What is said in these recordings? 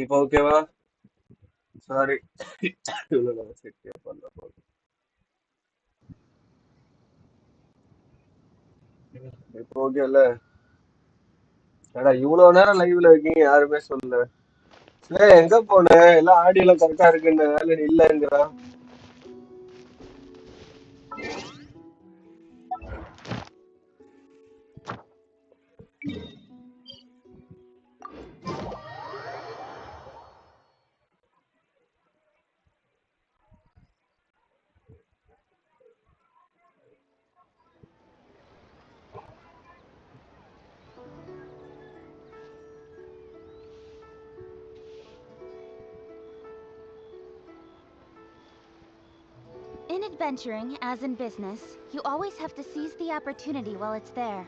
இப்போ ஓகேவா? சாரி. இவ்வளோ நான் செக் பண்ண. இப்போ ஓகேல? ஏடா இவ்வளவு நேரம் லைவ்ல இருக்கீங்க யாருமே சொல்லல. ஏய் எங்க போன? எல்லாம் ஆடியோல கரெக்டா இருக்குன்னு வேலை இல்லைங்கிறா. In adventuring, as in business, you always have to seize the opportunity while it's there.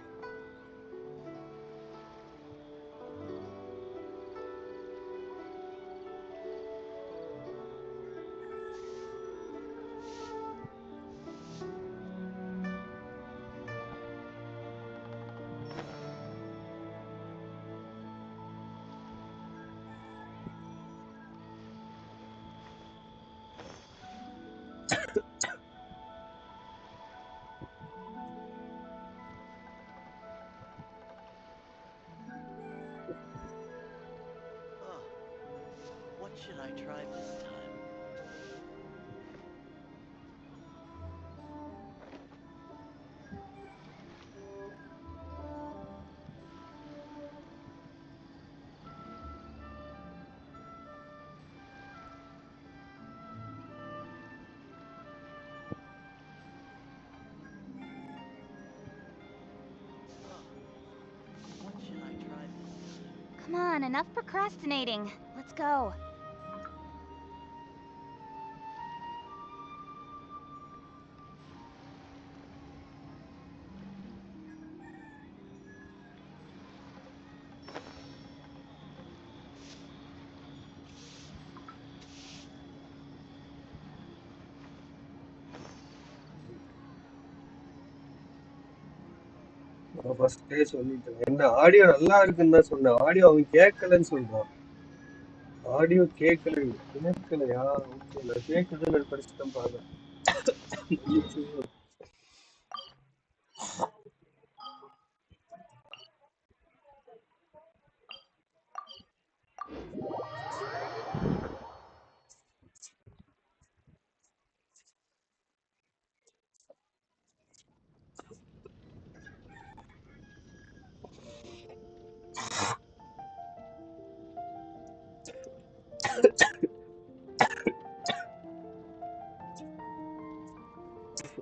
What should I try this time? What should I try this time? Come on, enough procrastinating. Let's go. நான் ஃபர்ஸ்டே சொல்லிட்டேன். என்ன audio நல்லா இருக்குன்னு தான் சொன்னேன். Audio அவன் கேட்கலன்னு சொல்றான். ஆடியோ கேட்கல. கேட்கலையா? ஓகே நான் கேட்குதுன்னு படிச்சுட்டேன் பாருங்க.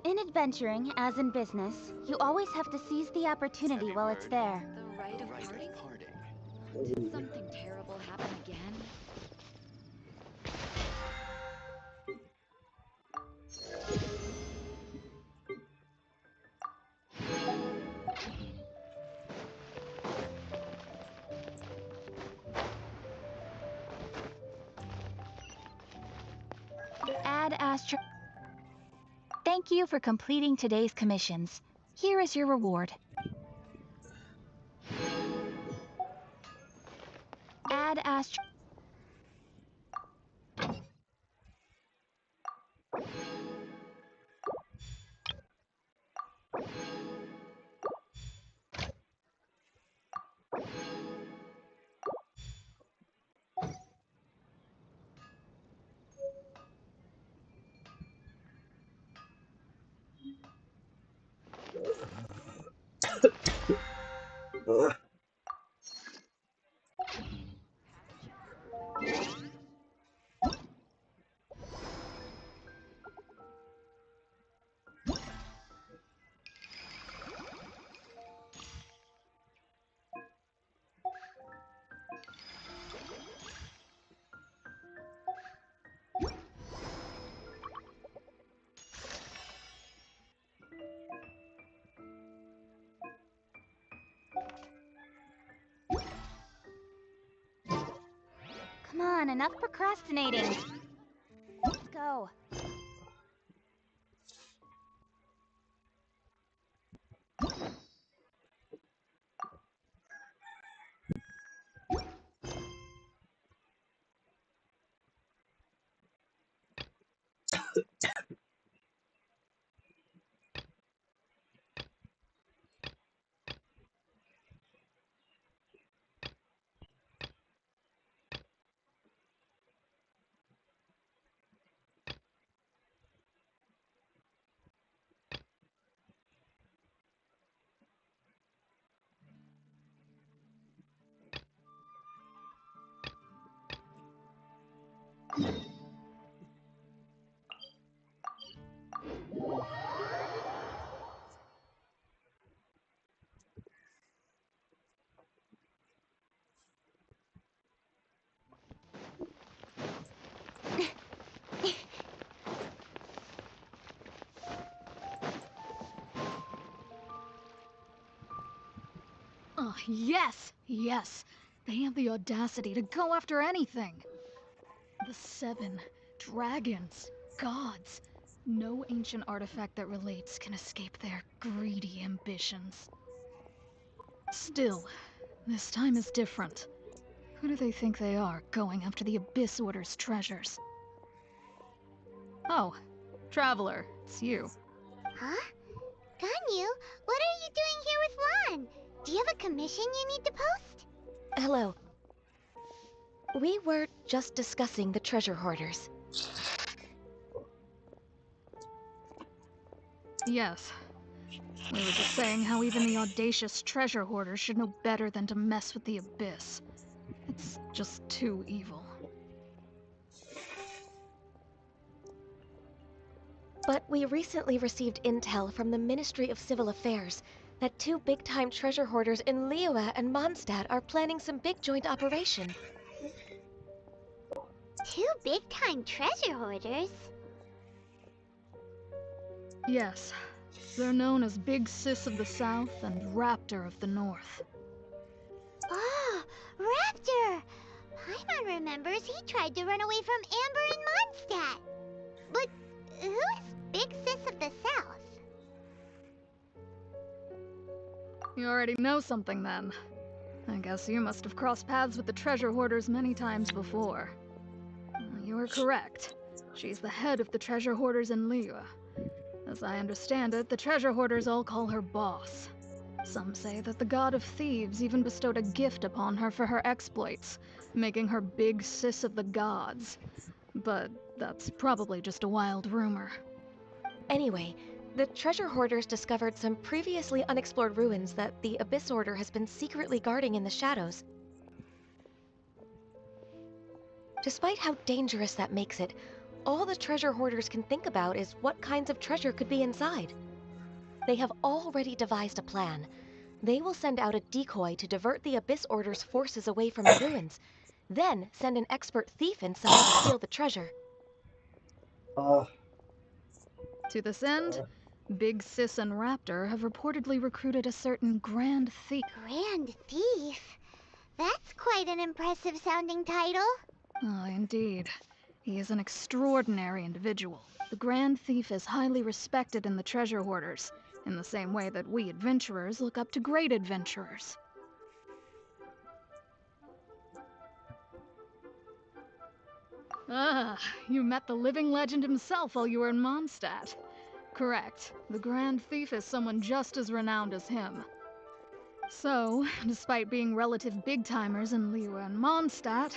In adventuring, as in business, you always have to seize the opportunity while it's there. The rite of parting? Did something terrible happen again? Add Astro. Thank you for completing today's commissions. Here is your reward. Add Astro. Come on, enough procrastinating. Let's go. Ah, yes, yes. They have the audacity to go after anything. The 7 dragons, gods. No ancient artifact that relates can escape their greedy ambitions. Still, this time is different. Who do they think they are, going after the Abyss Order's treasures? Oh, Traveler, it's you. Huh? Ganyu, what are you doing here with Lan? Do you have a commission you need to post? Hello. We were just discussing the treasure hoarders. Yes. We were just saying how even the audacious treasure hoarders should know better than to mess with the Abyss. It's just too evil. But we recently received intel from the Ministry of Civil Affairs that 2 big-time treasure hoarders in Liyue and Mondstadt are planning some big joint operation. 2 big-time treasure hoarders? Yes. They're known as Big Sis of the South and Raptor of the North. Oh, Raptor! Paimon remembers he tried to run away from Amber in Mondstadt. But who is Big Sis of the South? You already know something then. I guess you must have crossed paths with the treasure hoarders many times before. You are correct. She's the head of the treasure hoarders in Liyue. As I understand it, the treasure hoarders all call her boss. Some say that the god of thieves even bestowed a gift upon her for her exploits, making her Big Sis of the gods. But that's probably just a wild rumor. Anyway, the treasure hoarders discovered some previously unexplored ruins that the Abyss Order has been secretly guarding in the shadows. Despite how dangerous that makes it, all the treasure hoarders can think about is what kinds of treasure could be inside. They have already devised a plan. They will send out a decoy to divert the Abyss Order's forces away from the ruins, then send an expert thief inside to steal the treasure. To this end, Big Sis and Raptor have reportedly recruited a certain Grand Thief. Grand Thief? That's quite an impressive sounding title. Oh, indeed. He is an extraordinary individual. The Grand Thief is highly respected in the treasure hoarders, in the same way that we adventurers look up to great adventurers. Ah, you met the living legend himself while you were in Mondstadt. Correct. The Grand Thief is someone just as renowned as him. So, despite being relative big-timers in Liyue and Mondstadt,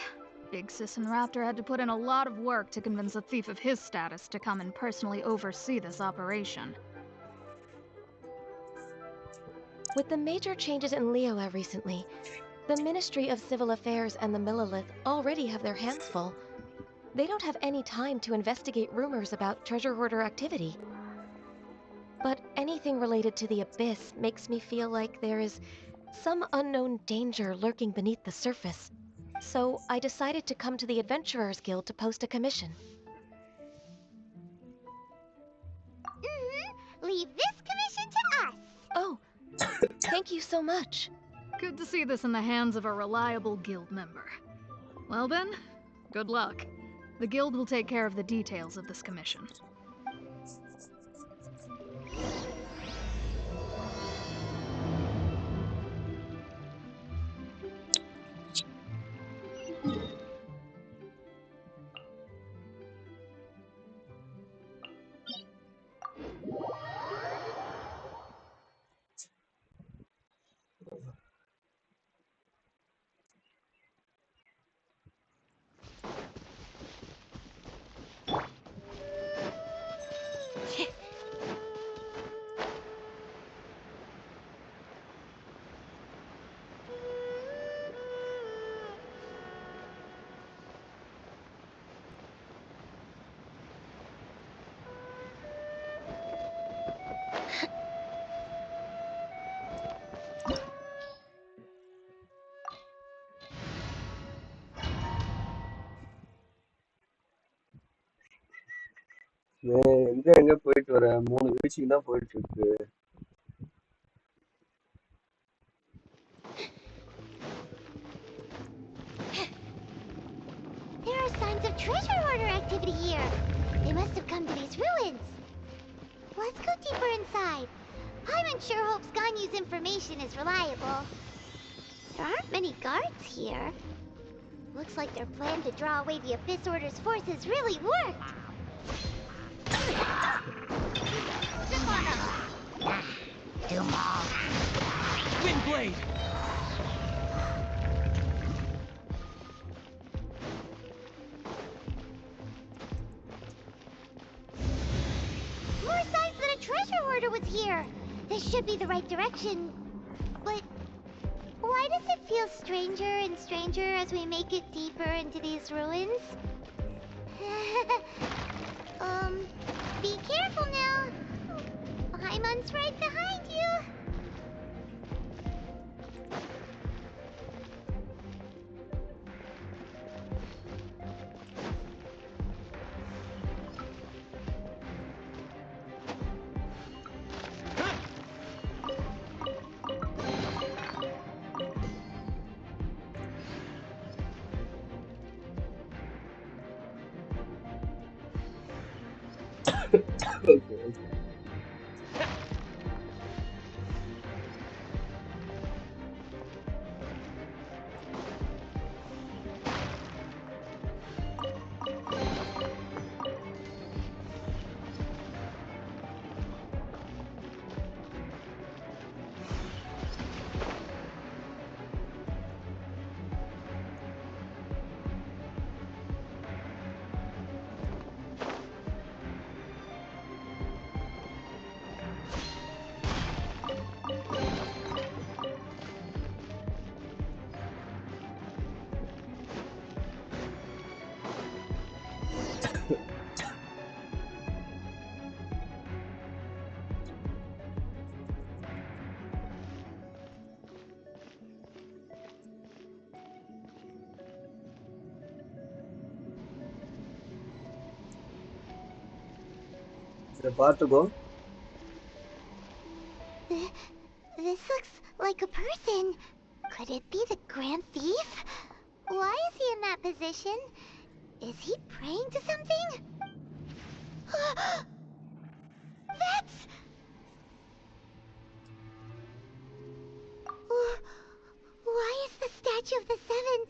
Big Sis and Raptor had to put in a lot of work to convince a thief of his status to come and personally oversee this operation. With the major changes in Liyue recently, the Ministry of Civil Affairs and the Millelith already have their hands full. They don't have any time to investigate rumors about treasure hoarder activity. But anything related to the Abyss makes me feel like there is some unknown danger lurking beneath the surface. So I decided to come to the Adventurers Guild to post a commission. Leave this commission to us. Oh, thank you so much. Good to see this in the hands of a reliable guild member. Well then, good luck. The guild will take care of the details of this commission. எங்க போயிட்டு வர 3 வீச்சுக்கு தான் போயிட்டு இருக்கு. of treasure hoarder activity here. They must have come to these ruins. Let's go deeper inside. Paimon sure hopes Ganyu's information is reliable. There aren't many guards here. Looks like their plan to draw away the Abyss Order's forces really worked. Windblade! More signs that a treasure hoarder was here. This should be the right direction. But why does it feel stranger and stranger as we make it deeper into these ruins? Be careful now. Paimon's right behind you. Okay. இதை பார்த்துக்கோ. This looks like a person. Could it be the Grand Thief? Why is he in that position? Is he praying to something? That's... Why is the statue of the Seven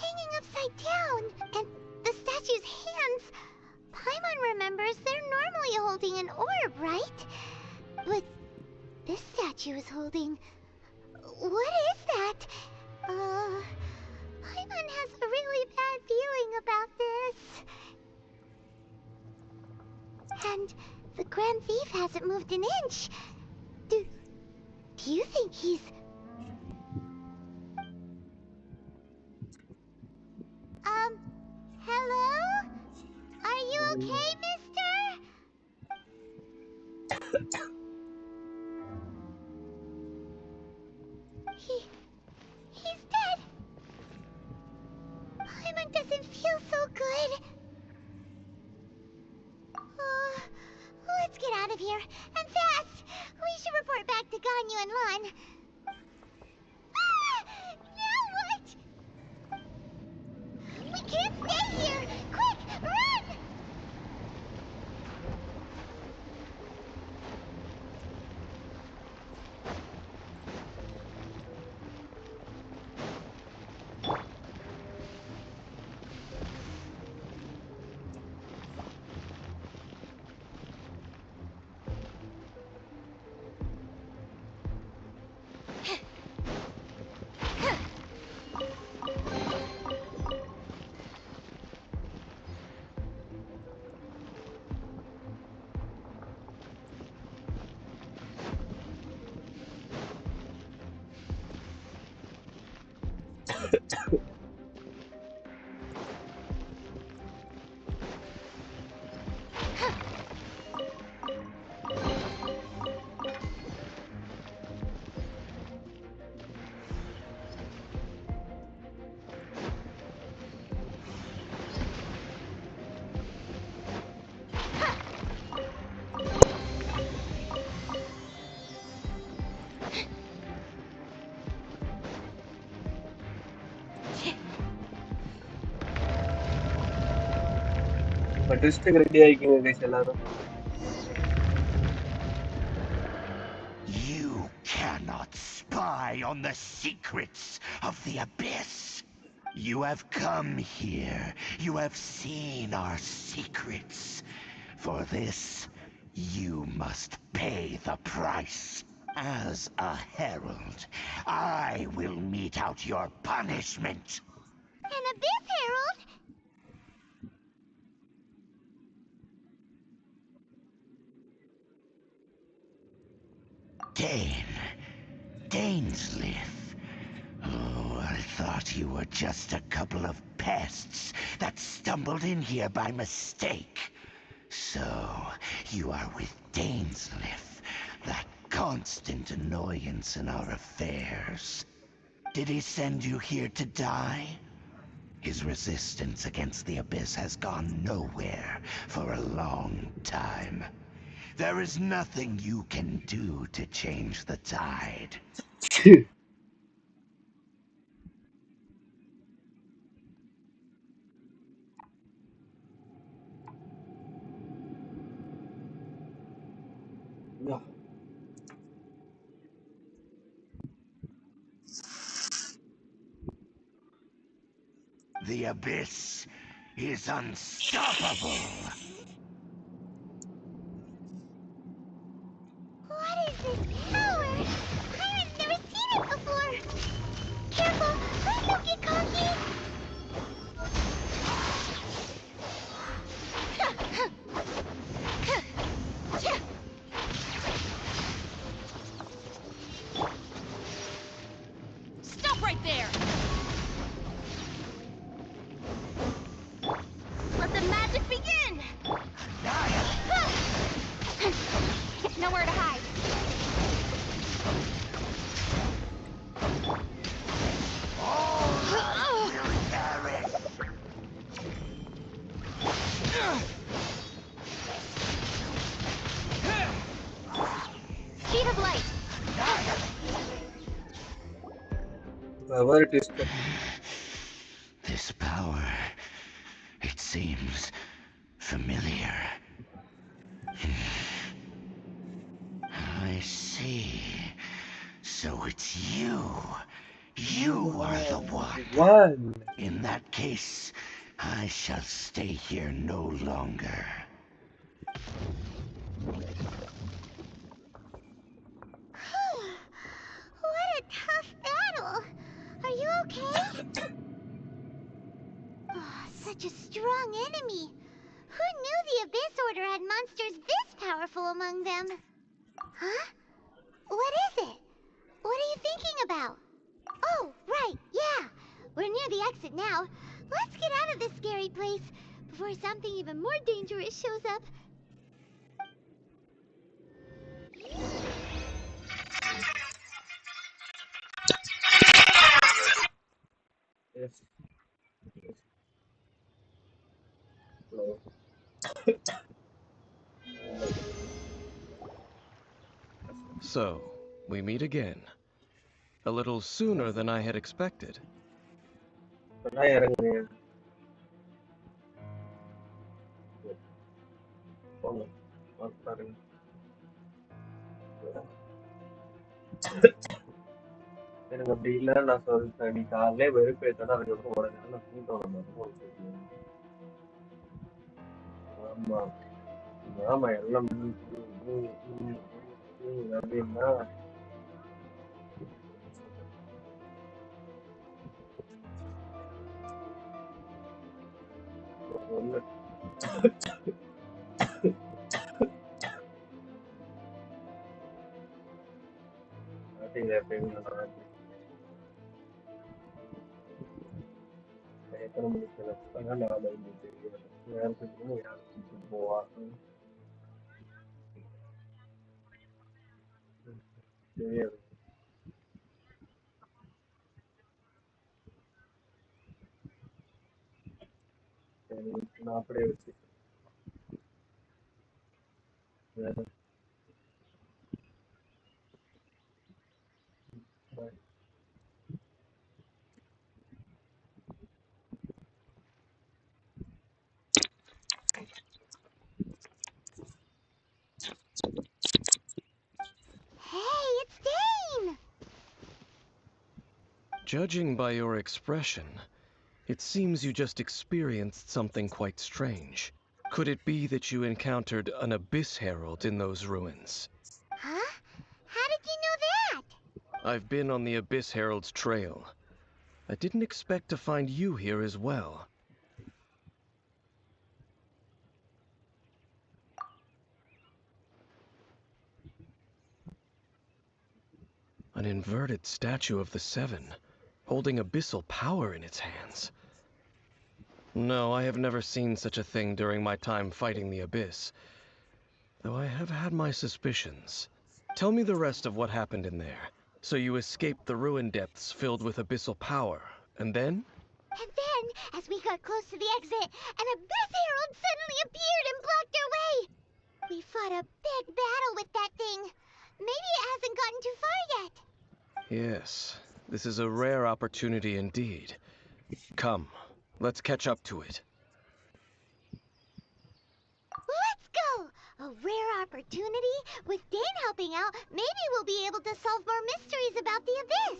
hanging upside down? And the statue's hands... Paimon remembers they're normally holding an orb, right? But this statue is holding... What is that? Paimon has a really bad feeling about this. And the Grand Thief hasn't moved an inch. Do you think he's... Hello? Are you okay, mister? He's dead. Paimon doesn't feel so good. Let's get out of here, and fast. We should report back to Ganyu and Lon. Now what? We can't stay here! Quick, run! ட்விஸ்ட்டுக்கு ready ஆகிக்கோங்க guys எல்லாரும். You cannot spy on the secrets of the abyss. You have come here. You have seen our secrets. For this, you must pay the price. As a herald, I will mete out your punishment. An abyss herald? Dainsleif. Oh, I thought you were just a couple of pests that stumbled in here by mistake. So, you are with Dainsleif, that constant annoyance in our affairs. Did he send you here to die? His resistance against the Abyss has gone nowhere for a long time. There is nothing you can do to change the tide. The Abyss is unstoppable. What is this power? I've never seen it before. Careful, please don't get cocky. Stop right there! Let the magic begin! Nowhere to hide. Sheet of light. Power twist. This power, it seems familiar. I see. So it's you. You are the one. In that case, I shall stay here no longer. What a tough battle. Are you okay? Oh, such a strong enemy. Who knew the Abyss Order had monsters this powerful among them? Huh? What is it? What are you thinking about? Oh, right, yeah. We're near the exit now. Let's get out of this scary place before something even more dangerous shows up. Yes. Hello. So, we meet again. A little sooner than I had expected. இப்பதான் இறங்குறீங்க. போங்க. பாருங்க. எனக்கு அப்படி இல்லை நான் சொல்லிட்டேன். நீ காலையிலே வெறுப்பேற்றனா அதுக்கப்புறம் உடனே நான் தூங்கிட்டு வரேன். ஆமா ஆமா எல்லாம் அப்படின்னா ஒண்ணு எத்தனை மணிக்கு நான் 4 தெரியாது யாருக்கு போவா தெரியாது. சரி நான் அப்படியே வச்சு வேற Judging by your expression, it seems you just experienced something quite strange. Could it be that you encountered an Abyss Herald in those ruins? Huh? How did you know that? I've been on the Abyss Herald's trail. I didn't expect to find you here as well. An inverted statue of the Seven, holding abyssal power in its hands. No, I have never seen such a thing during my time fighting the Abyss, though I have had my suspicions. Tell me the rest of what happened in there. So you escaped the ruin depths filled with abyssal power, and then? And then, as we got close to the exit, an Abyss Herald suddenly appeared and blocked our way! We fought a big battle with that thing. Maybe it hasn't gotten too far yet. Yes, this is a rare opportunity indeed. Come, let's catch up to it. Let's go! A rare opportunity? With Dane helping out, maybe we'll be able to solve more mysteries about the Abyss.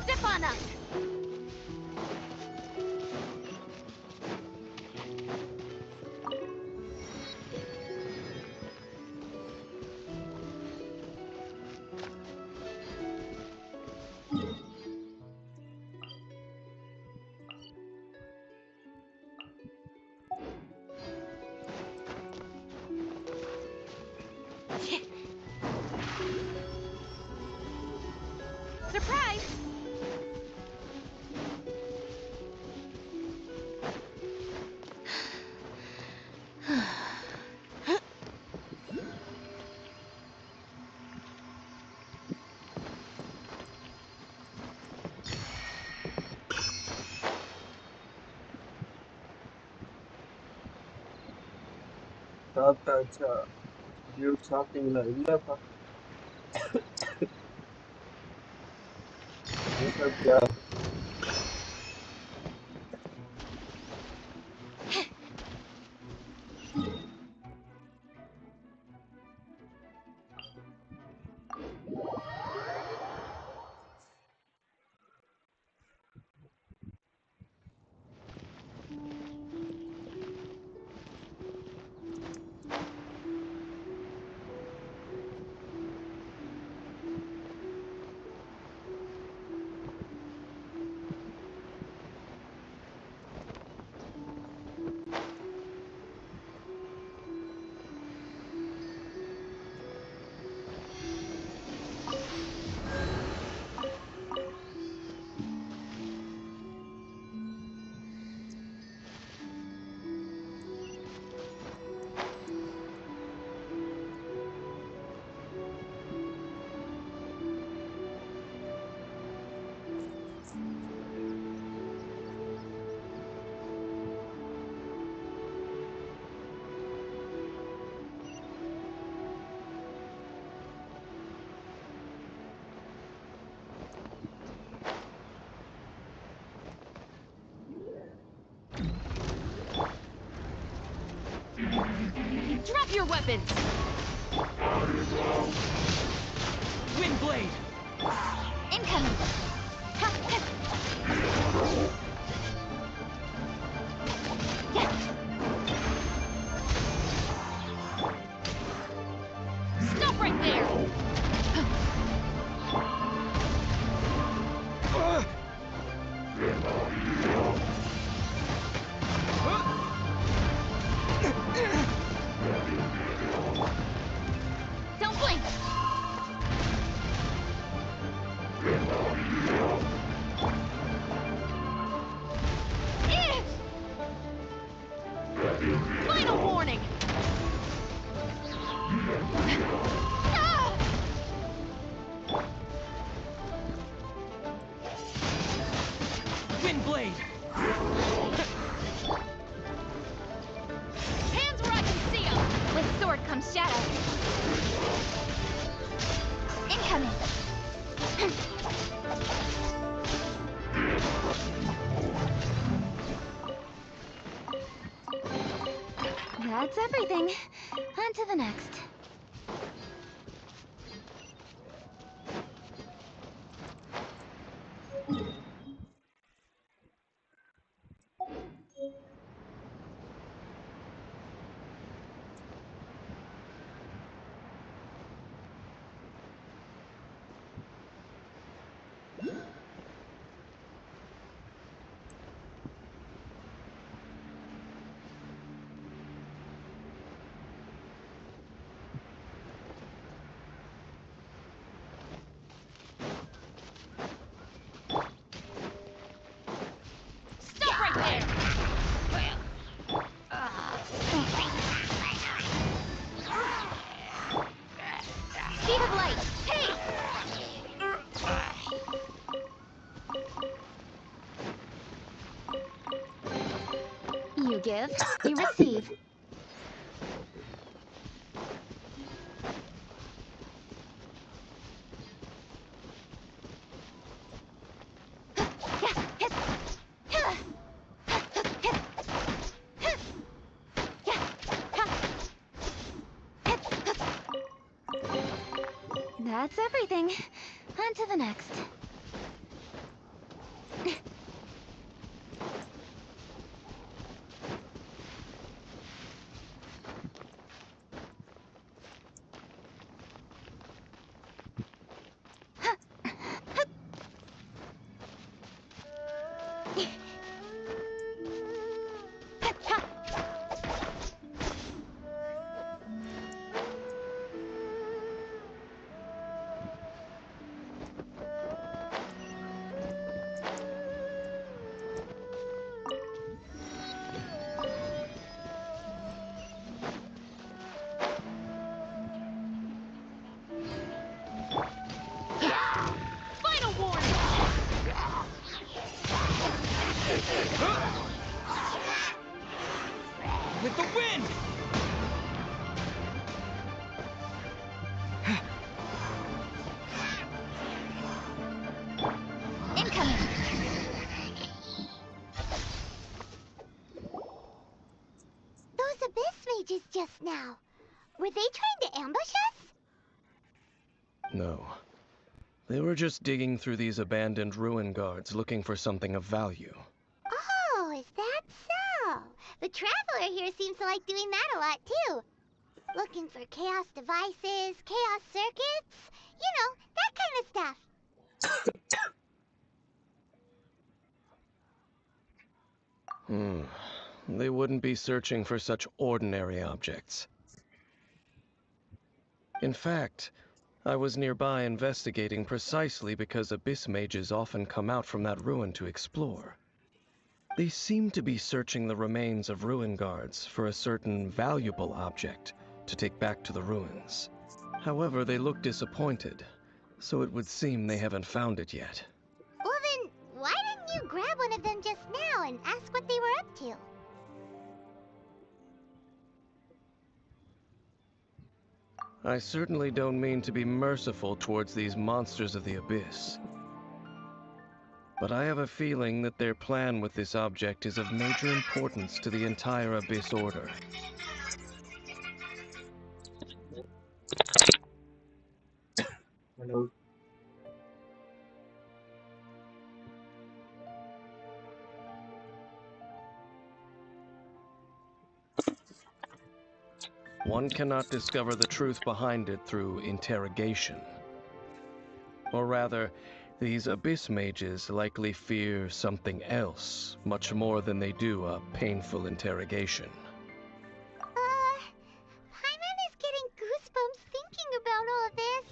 Step on up! Surprise! சாப்பிட்டாச்சா? ஐயோ, சாப்பிட்டீங்களா? இல்லப்பா. நீ சாப்பிட்டியா? Drop your weapons! Windblade! Incoming! Stop right there! Don't blink! Final comes Shadow. Incoming. That's everything. On to the next. Stop right there! Speed of light! Hey! You give, you receive. That's everything. On to the next. Final warning! With the wind! Incoming! Those abyss mages just now. Were they trying to ambush us? No. They were just digging through these abandoned ruin guards looking for something of value. Oh, is that so? The Traveler here seems to like doing that a lot, too. Looking for chaos devices, chaos circuits, you know, that kind of stuff. They wouldn't be searching for such ordinary objects. In fact, I was nearby investigating precisely because abyss mages often come out from that ruin to explore. They seem to be searching the remains of ruin guards for a certain valuable object to take back to the ruins. However, they look disappointed, so it would seem they haven't found it yet. Well then, why didn't you grab one of them just now and ask what they were up to? I certainly don't mean to be merciful towards these monsters of the abyss. But I have a feeling that their plan with this object is of major importance to the entire Abyss Order. Hello. One cannot discover the truth behind it through interrogation. Or rather, these Abyss mages likely fear something else, much more than they do a painful interrogation. Paimon is getting goosebumps thinking about all this.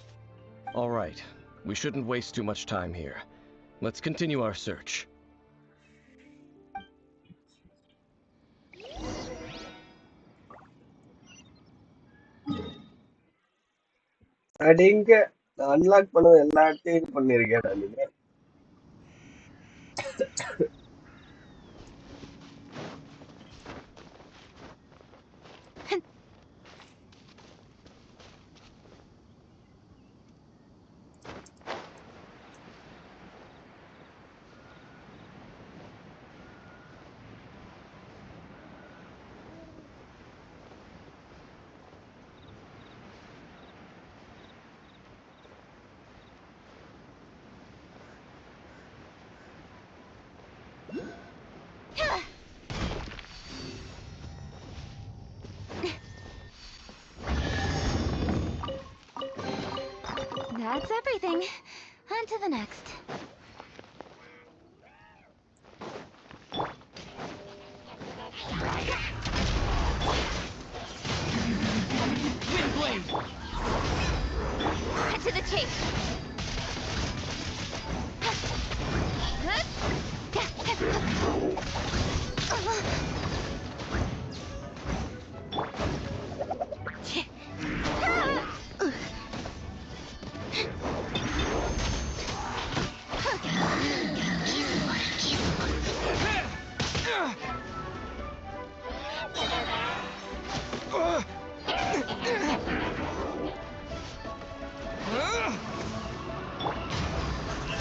Alright, we shouldn't waste too much time here. Let's continue our search. அடிங்க unlock பண்ண எல்லாத்தையும் இது பண்ணிருக்கேன் நீங்க. That's everything. On to the next. Windblade! Cut to the chase.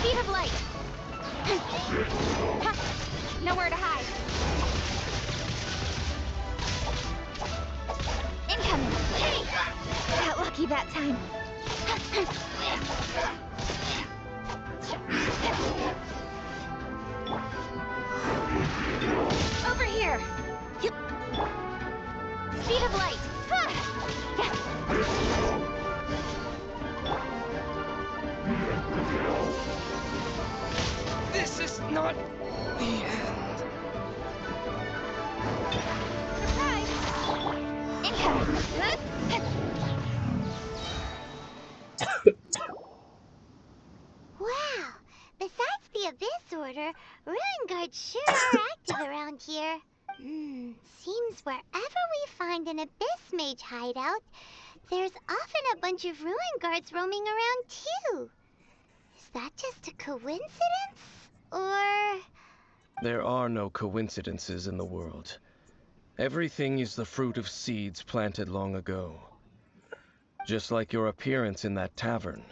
Speed of light. Nowhere to hide. Incoming. Got lucky that time. Over here. Speed of light. This is not the end. Surprise! Incoming. Wow! Besides the Abyss Order, Ruin Guards sure are active around here. Seems wherever we find an Abyss Mage hideout, there's often a bunch of Ruin Guards roaming around too. Is that just a coincidence? Or... There are no coincidences in the world. Everything is the fruit of seeds planted long ago. Just like your appearance in that tavern.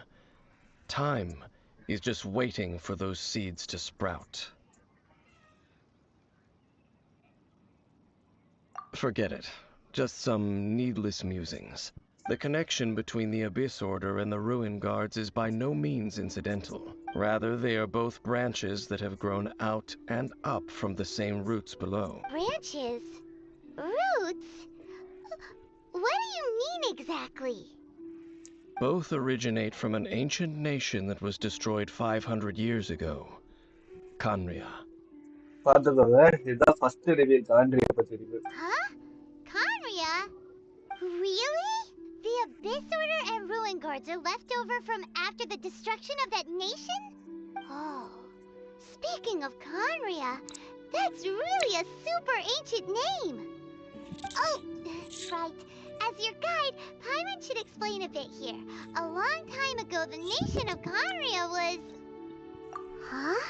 Time is just waiting for those seeds to sprout. Forget it. Just some needless musings. The connection between the Abyss Order and the Ruin Guards is by no means incidental. Rather, they are both branches that have grown out and up from the same roots below. branches? Roots? What do you mean exactly? Both originate from an ancient nation that was destroyed 500 years ago. Khaenri'ah. பார்த்துக்கோங்க இதுதான் first reveal காண்ட்ரியை பத்தி reveal. Huh? Khaenri'ah? Really? The Abyss Order and Ruin Guards are left over from after the destruction of that nation? Oh. Speaking of Khaenri'ah, that's really a super ancient name. Oh, right. As your guide, Paimon should explain a bit here. A long time ago, the nation of Khaenri'ah was... Huh?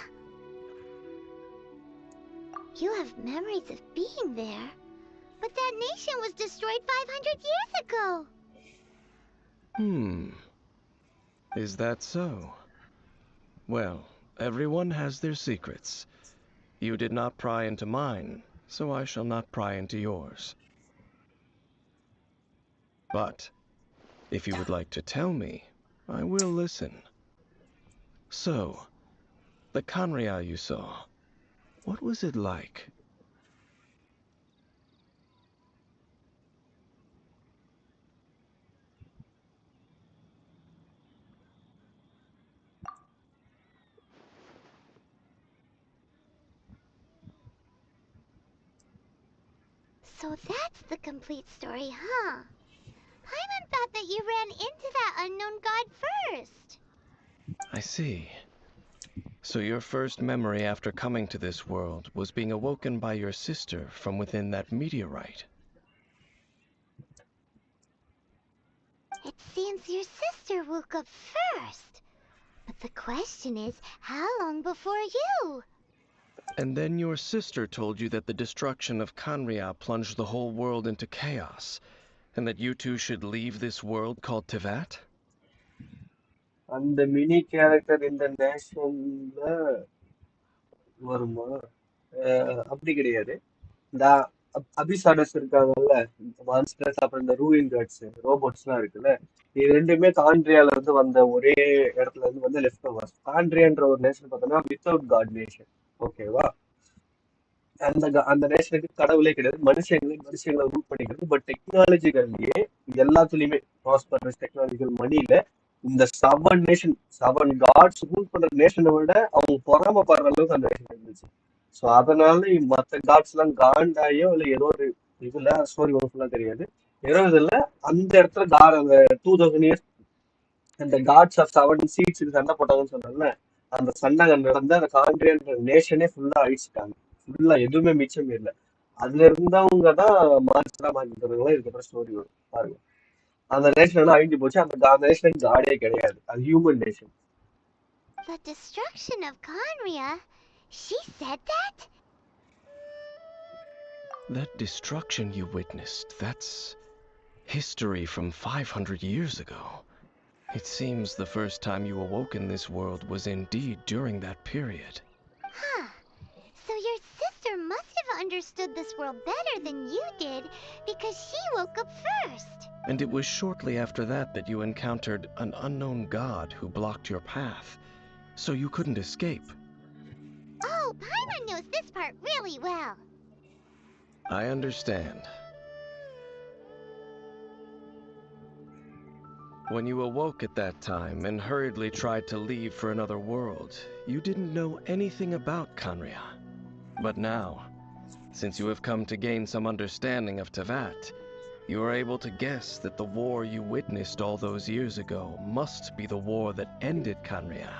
You have memories of being there. But that nation was destroyed 500 years ago. Is that so? Well, everyone has their secrets. You did not pry into mine, so I shall not pry into yours. But, if you would like to tell me, I will listen. So, the Khaenri'ah you saw, what was it like? So that's the complete story, huh? Paimon thought that you ran into that unknown god first. I see. So your first memory after coming to this world was being awoken by your sister from within that meteorite. It seems your sister woke up first. But the question is, how long before you? And then your sister told you that the destruction of Khaenri'ah plunged the whole world into chaos, and that you two should leave this world called Tevat? அந்த mini character இந்த நேஷன்ல வருமா? அப்படி கிடையாது. இந்த அபிசாடஸ் இருக்காங்கல்ல, monsters, அப்புறம் இந்த ruin cards robots எல்லாம் இருக்குல்ல, இது ரெண்டுமே காண்ட்ரியால இருந்து வந்த ஒரே இடத்துல இருந்து வந்து லெஃப்ட் ஓவர்ஸ். காண்ட்ரியான்ற ஒரு நேஷன் பார்த்தோம்னா வித்தவுட் காட் நேஷன். ஓகேவா? அந்த நேஷனுக்கு கடவுளே கிடையாது, மனுஷங்களை ரூட் பண்ணிக்கிறது. பட் டெக்னாலஜிக்கல்லையே எல்லாத்துலயுமே ப்ராஸ்பரஸ் டெக்னாலஜிக்கல் மணியில இந்த 7 காட்ஸ் ரூல் பண்ற நேஷனை விட அவங்க பொறாமப்படுற அளவுக்கு அந்த நேஷன் இருந்துச்சு. ஸோ அதனால மற்ற காட்ஸ் எல்லாம் காண்டாயோ இல்ல ஏதோ ஒரு இதுல ஸ்டோரி ஒன்றுலாம் தெரியாது. ஏதோ இதுல அந்த இடத்துல அந்த 2000 இயர்ஸ் அந்த காட்ஸ் ஆஃப் 7 சீட்ஸ் சண்டை போட்டாங்கன்னு சொன்னால அந்த சண்டை நடந்து அந்த காண்ட்ரியன்ற நேஷனே ஃபுல்லா அழிச்சிட்டாங்க. ஃபுல்லா எதுவுமே மிச்சம் இல்லை. அதுல இருந்தவங்க தான் மான்ஸ்டரா மாறிக்கிறவங்க இதுக்கப்புறம் ஸ்டோரி வரும் பாருங்க. அந்த நேஷன் எல்லாம் அழிஞ்சு போச்சு. அந்த நேஷன் காடே கிடையாது, அது human nation. The destruction of Conria? She said that? That destruction you witnessed, that's history from 500 years ago. It seems the first time you awoke in this world was indeed during that period. Huh. So your sister must have understood this world better than you did, because she woke up first. And it was shortly after that that you encountered an unknown god who blocked your path, so you couldn't escape. Oh, Paimon knows this part really well. I understand. When you awoke at that time and hurriedly tried to leave for another world, you didn't know anything about Conria. But now, since you have come to gain some understanding of Tevat, you are able to guess that the war you witnessed all those years ago must be the war that ended Conria.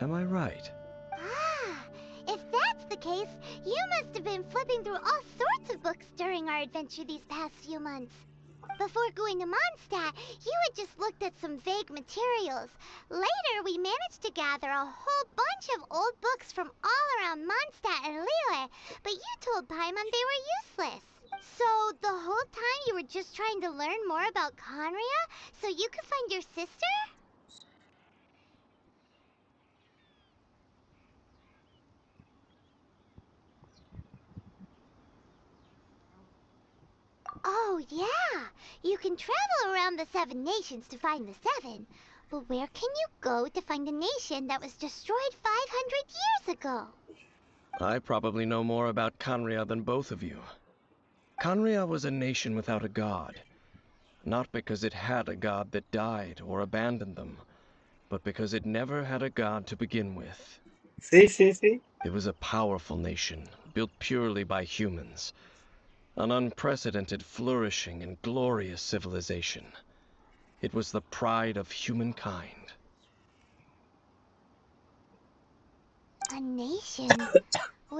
Am I right? Ah, if that's the case, you must have been flipping through all sorts of books during our adventure these past few months. Before going to Mondstadt, you had just looked at some vague materials. Later, we managed to gather a whole bunch of old books from all around Mondstadt and Liyue, but you told Paimon they were useless. So, the whole time you were just trying to learn more about Conria so you could find your sister? Oh, yeah! You can travel around the 7 nations to find the 7. But where can you go to find a nation that was destroyed 500 years ago? I probably know more about Conria than both of you. Conria was a nation without a god. Not because it had a god that died or abandoned them, but because it never had a god to begin with. See. It was a powerful nation, built purely by humans. An unprecedented, flourishing, and glorious civilization. It was the pride of humankind. A nation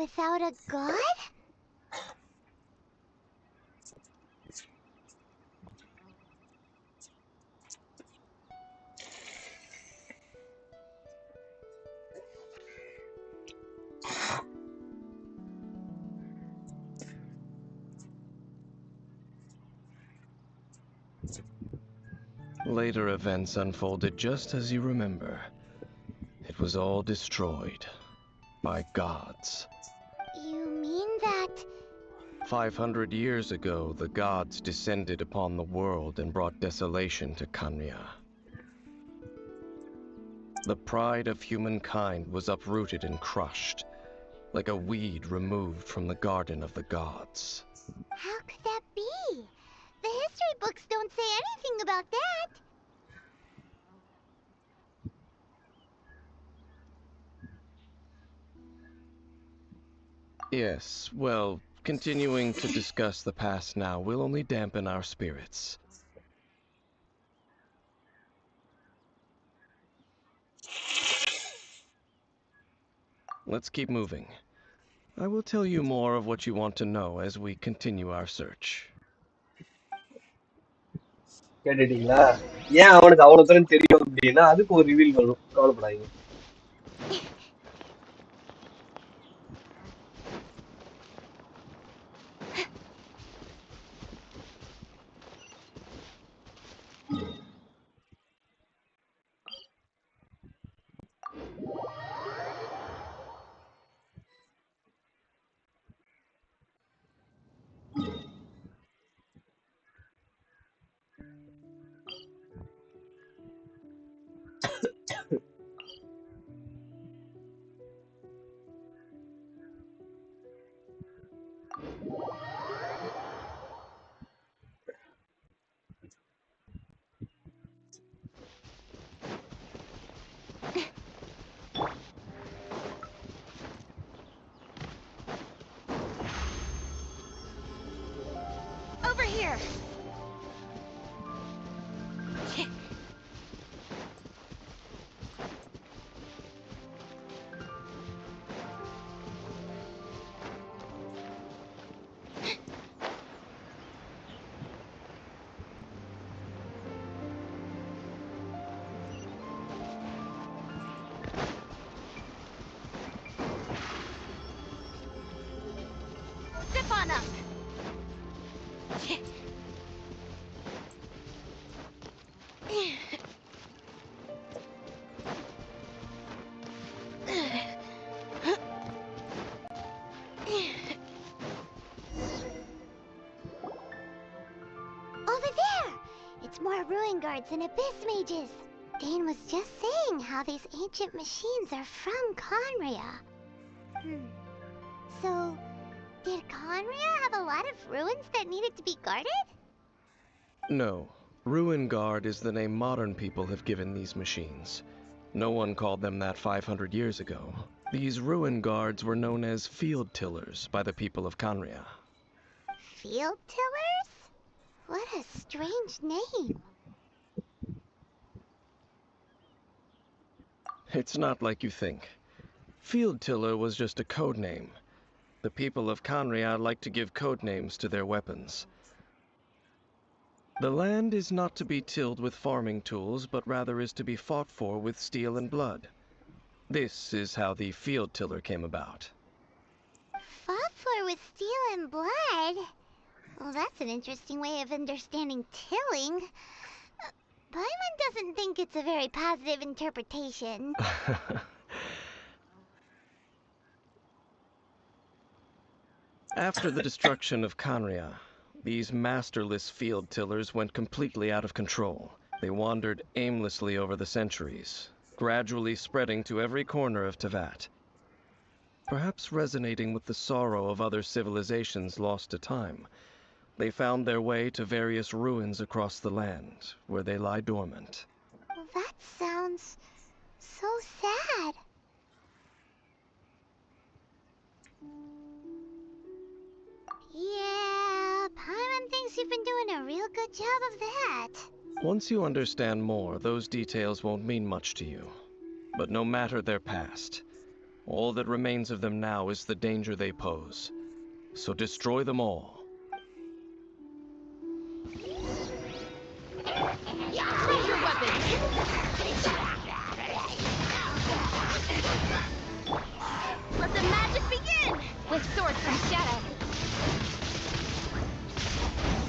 without a god? Later events unfolded just as you remember. It was all destroyed by gods. You mean that... 500 years ago, the gods descended upon the world and brought desolation to Conria. The pride of humankind was uprooted and crushed, like a weed removed from the garden of the gods. How could that be? The history books don't say anything about that. Yes, well, continuing to discuss the past now will only dampen our spirits. Let's keep moving. I will tell you more of what you want to know as we continue our search. கேட்டுட்டீங்களா? ஏன் அவனுக்கு அவ்வளவு தூரம் தெரியும் அப்படின்னா அதுக்கு ஒரு reveal வரும், கவலைப்படாதீங்க. there! Zip on up! Over there! It's more ruin guards and abyss mages. Dane was just saying how these ancient machines are from Conria. So, did Conria have a lot of ruins that needed to be guarded? No. Ruin Guard is the name modern people have given these machines. No one called them that 500 years ago. These Ruin Guards were known as Field Tillers by the people of Conria. Field tillers? What a strange name. It's not like you think. Field Tiller was just a code name. The people of Conria like to give code names to their weapons. The land is not to be tilled with farming tools, but rather is to be fought for with steel and blood. This is how the Field Tiller came about. Fought for with steel and blood? Well, that's an interesting way of understanding tilling. Paimon doesn't think it's a very positive interpretation. After the destruction of Conria, these masterless field tillers went completely out of control. They wandered aimlessly over the centuries, gradually spreading to every corner of Teyvat. Perhaps resonating with the sorrow of other civilizations lost to time, they found their way to various ruins across the land, where they lie dormant. Well, that sounds so sad. Yeah, Paimon thinks you've been doing a real good job of that. Once you understand more, those details won't mean much to you. But no matter their past, all that remains of them now is the danger they pose. So destroy them all. Raise your weapons! Let the magic begin! With swords from shadow.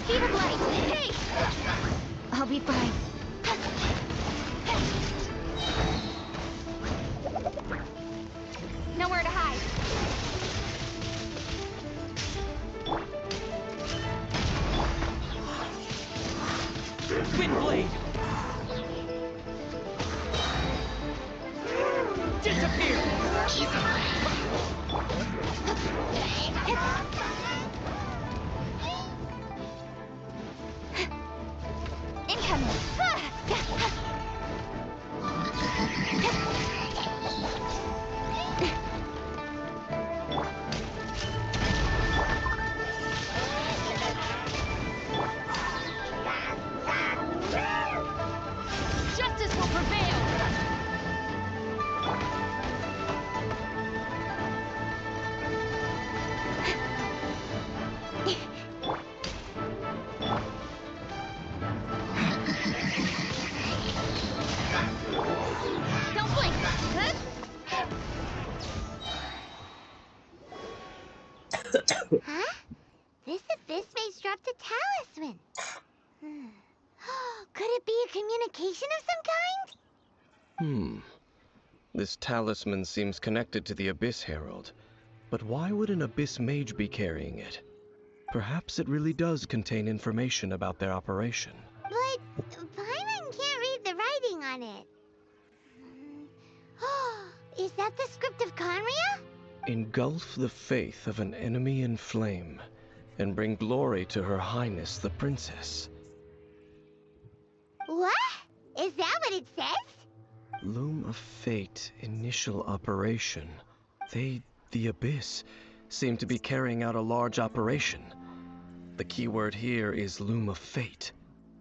Speed of light! Hey! I'll be fine. Nowhere to hide. Windblade! Disappear! Incoming! Justice will prevail! Don't blink! Huh? This abyss mage dropped a talisman. Could it be a communication of some kind? This talisman seems connected to the Abyss Herald. But why would an Abyss Mage be carrying it? Perhaps it really does contain information about their operation. But Paimon can't read the writing on it. Is that the script of Conria? Engulf the faith of an enemy in flame, and bring glory to Her Highness the Princess. What? Is that what it says? Loom of Fate, initial operation. They, the Abyss, seem to be carrying out a large operation. The keyword here is Loom of Fate.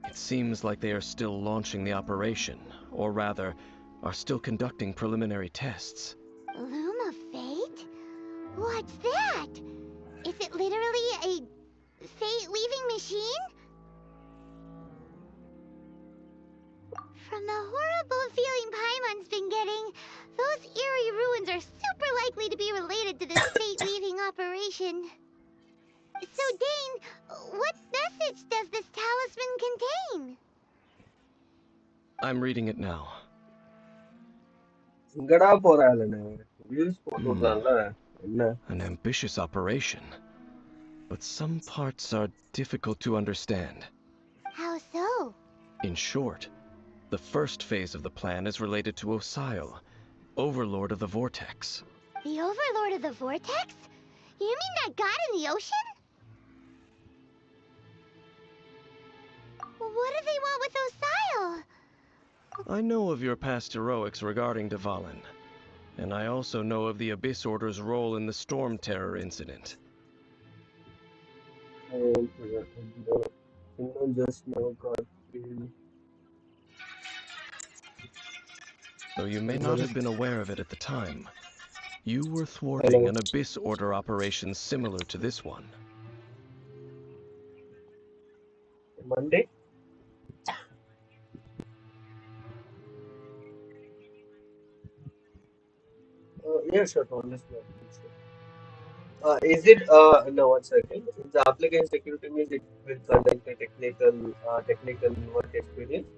It seems like they are still launching the operation, or rather, are still conducting preliminary tests. Loom of Fate? What's that? Is it literally a fate-weaving machine? From the horrible feeling Paimon's been getting, those eerie ruins are super likely to be related to this fate-weaving operation. So, Dane, what message does this talisman contain? I'm reading it now. எங்கடா போறாளுன்னு reels போட்டு விடலாம்ல என்ன? An ambitious operation, but some parts are difficult to understand. How so? In short, the first phase of the plan is related to Osial, Overlord of the Vortex. The Overlord of the Vortex? You mean that god in the ocean? What do they want with Osial? I know of your past heroics regarding Dvalin, and I also know of the Abyss Order's role in the Storm Terror incident. Just now got Though you may not have been aware of it at the time, you were thwarting an Abyss Order operation similar to this one. Monday. Yeah, sure. Honestly, I think so. Is it no, one second. If the applicant security means it will conduct a technical work experience.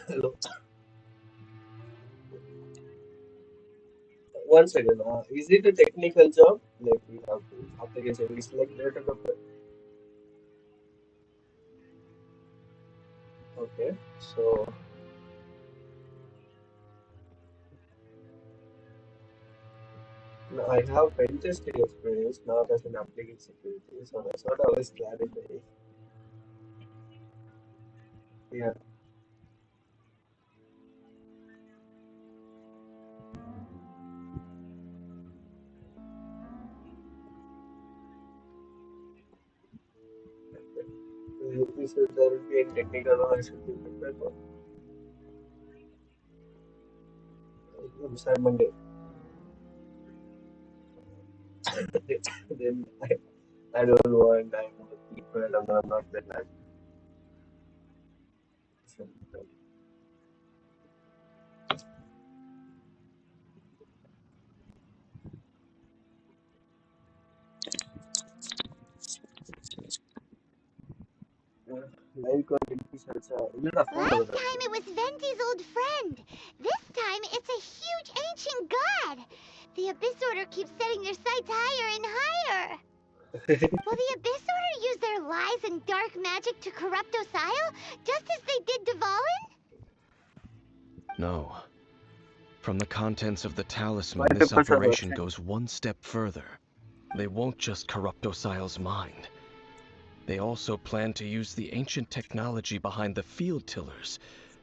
Hello. One second. Is it a technical job? Like we have to applicants every select data number. Okay. So now I have pen testing experience, not as an applicant security. So that's what I was clarifying. Yeah. You said there will be a technical one I should be prepared for. Decide Monday. Then I don't want. I want to keep it. I'm not that nice. Last time it was Venti's old friend. This time it's a huge ancient god. The Abyss Order keeps setting their sights higher and higher. Will the Abyss Order use their lies and dark magic to corrupt Osial, just as they did Dvalin? No. From the contents of the talisman, Why this the person operation was- goes one step further. They won't just corrupt Osial's mind. They also plan to use the ancient technology behind the field tillers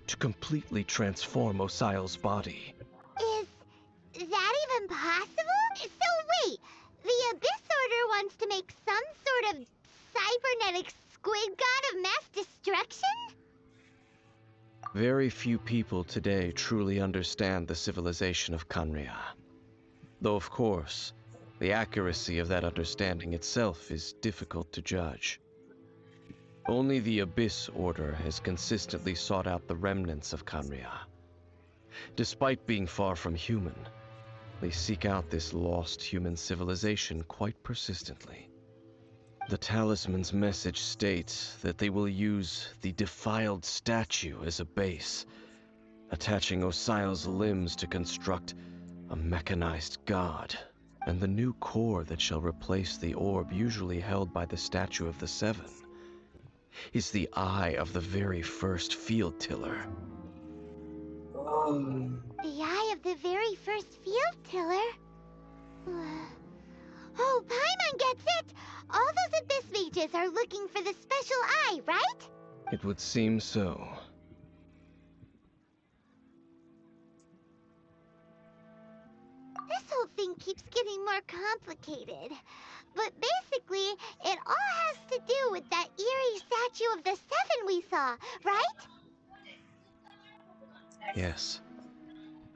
to completely transform Osial's body. Is that even possible? So wait, the Abyss Order wants to make some sort of cybernetic squid god of mass destruction? Very few people today truly understand the civilization of Kanria. Though, of course, the accuracy of that understanding itself is difficult to judge. Only the Abyss Order has consistently sought out the remnants of Kanria. Despite being far from human, they seek out this lost human civilization quite persistently. The talisman's message states that they will use the defiled statue as a base, attaching Osial's limbs to construct a mechanized god, and the new core that shall replace the orb usually held by the Statue of the Seven is the eye of the very first field tiller. The eye of the very first field tiller? Oh, Paimon gets it! All those Abyss mages are looking for the special eye, right? It would seem so. This whole thing keeps getting more complicated. But basically, it all has to do with that eerie statue of the Seven we saw, right? Yes.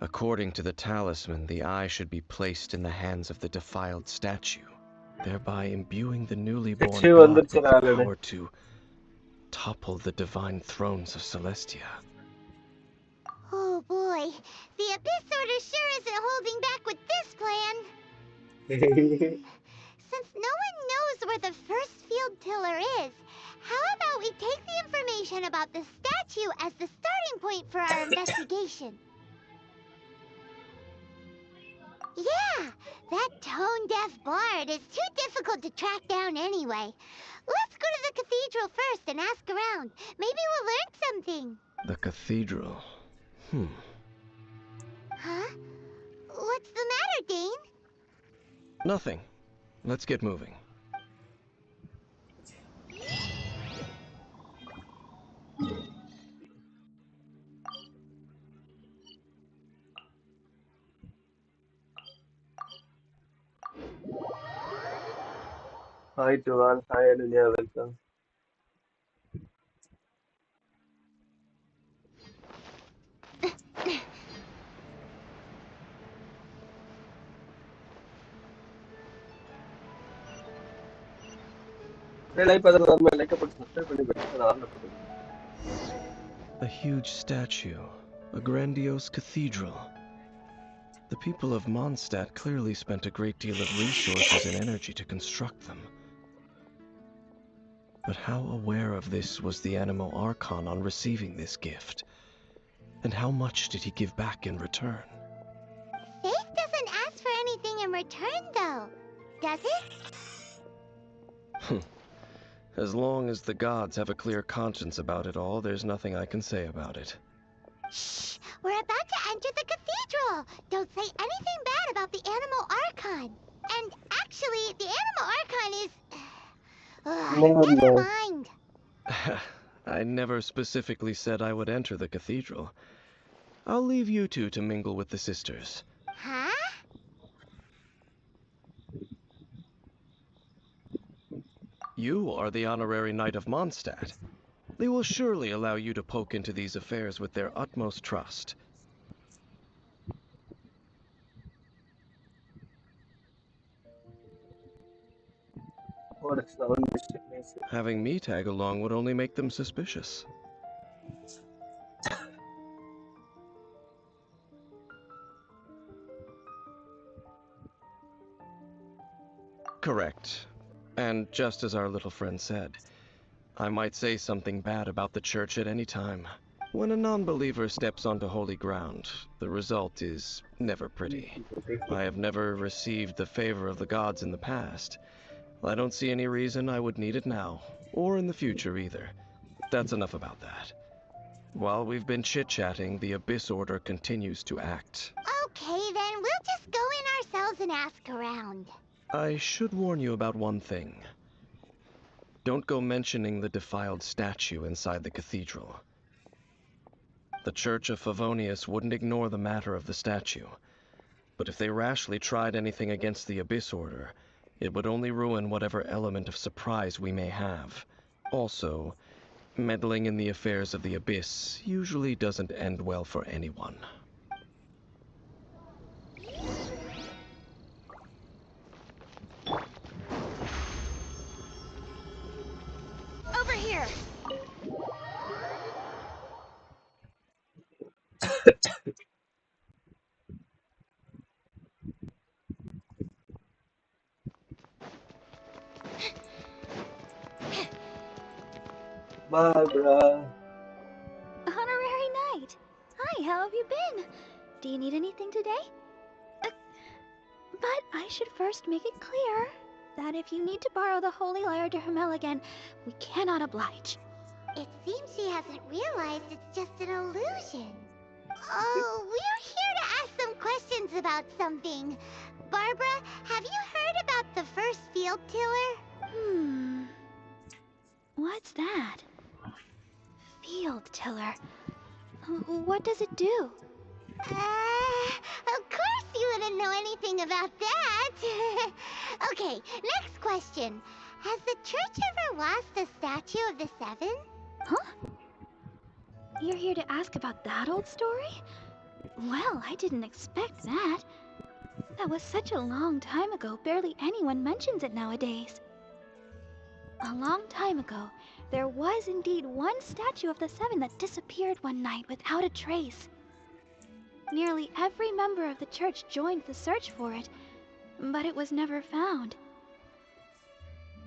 According to the talisman, the eye should be placed in the hands of the defiled statue, thereby imbuing the newly born Statue god with வந்துருச்சுடா the already. power to topple the divine thrones of Celestia. Oh boy, the Abyss Order sure isn't holding back with this plan. Since no one knows where the first field tiller is, how about we take the information about the statue as the starting point for our investigation? Yeah, that tone-deaf bard is too difficult to track down anyway. Let's go to the cathedral first and ask around. Maybe we'll learn something. The cathedral. Huh? What's the matter, Dane? Nothing. Let's get moving. Hi to all. Hi Anunya, welcome. Like subscribe பண்ணி A huge statue, a grandiose cathedral. The people of Mondstadt clearly spent a great deal of resources and energy to construct them. But how aware of this was the Animo Archon on receiving this gift? And how much did he give back in return? Faith doesn't ask for anything in return, though. Does it? As long as the gods have a clear conscience about it all, there's nothing I can say about it. Shh! We're about to enter the cathedral! Don't say anything bad about the Animo Archon. And actually, the Animo Archon is... never mind. I never specifically said I would enter the cathedral. I'll leave you two to mingle with the sisters. Huh? You are the honorary knight of Mondstadt. They will surely allow you to poke into these affairs with their utmost trust. What a sound nice. Having me tag along would only make them suspicious. Correct. And just as our little friend said, I might say something bad about the church at any time. When a non-believer steps onto holy ground, the result is never pretty. I have never received the favor of the gods in the past. I don't see any reason I would need it now, or in the future either. That's enough about that. While we've been chit-chatting, the Abyss Order continues to act. Okay, then we'll just go in ourselves and ask around. I should warn you about one thing. Don't go mentioning the defiled statue inside the cathedral. The Church of Favonius wouldn't ignore the matter of the statue, but if they rashly tried anything against the Abyss Order, it would only ruin whatever element of surprise we may have. Also, meddling in the affairs of the Abyss usually doesn't end well for anyone. Over here! Barbara. Honorary Knight! Hi, how have you been? Do you need anything today? But I should first make it clear that if you need to borrow the Holy Lyre to Hermel again, we cannot oblige. It seems she hasn't realized it's just an illusion. Oh, we're here to ask some questions about something. Barbara, have you heard about the first field tiller? What's that? Field tiller. What does it do? Of course you wouldn't know anything about that. Okay, next question. Has the church ever lost a statue of the Seven? Huh? You're here to ask about that old story? Well, I didn't expect that. That was such a long time ago, barely anyone mentions it nowadays. A long time ago, there was indeed one statue of the Seven that disappeared one night without a trace. Nearly every member of the church joined the search for it, but it was never found.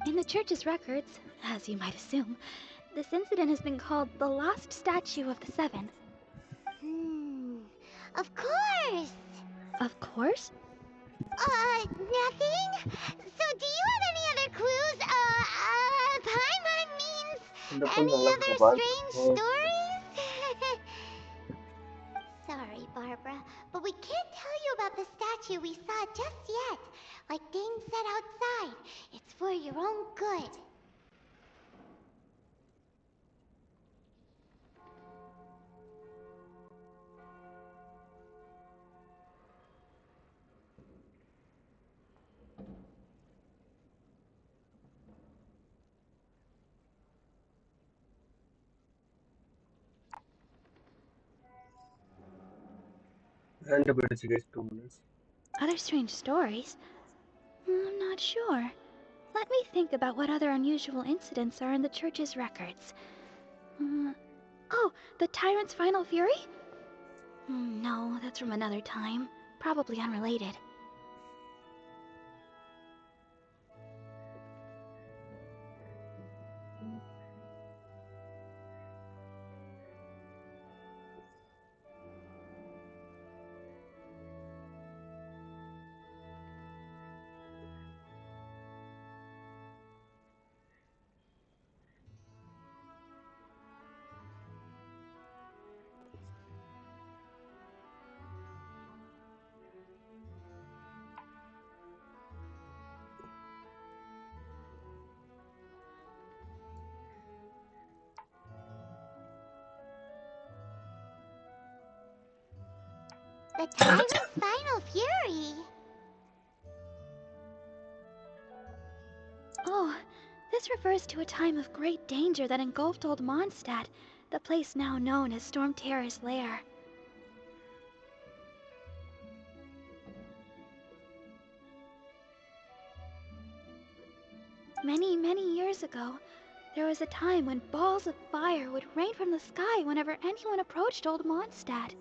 In the church's records, as you might assume, this incident has been called the Lost Statue of the Seven. Of course! Of course? Nothing? So do you have any other clues? Paimon means any other strange stories? Sorry, Barbara, but we can't tell you about the statue we saw just yet. Like Dane said outside, it's for your own good. And a bit of guys, 2 minutes. Other strange stories? I'm not sure. Let me think about what other unusual incidents are in the church's records. Oh, the Tyrant's Final Fury? No, that's from another time. Probably unrelated. The Tyrant's Final Fury? Oh, this refers to a time of great danger that engulfed Old Mondstadt, the place now known as Storm Terror's lair. Many, many years ago, there was a time when balls of fire would rain from the sky whenever anyone approached Old Mondstadt.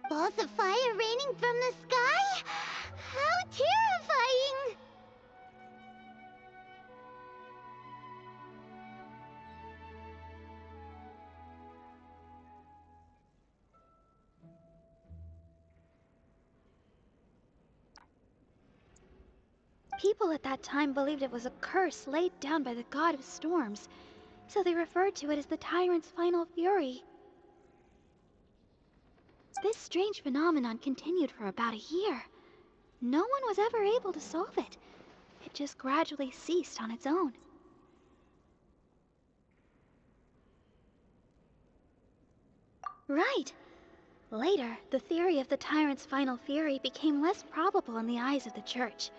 Balls of fire raining from the sky? How terrifying! People at that time believed it was a curse laid down by the god of storms. so they referred to it as the Tyrant's final fury. This strange phenomenon continued for about a year. No one was ever able to solve it. It just gradually ceased on its own. Right. Later, the theory of the Tyrant's final fury became less probable in the eyes of the Church.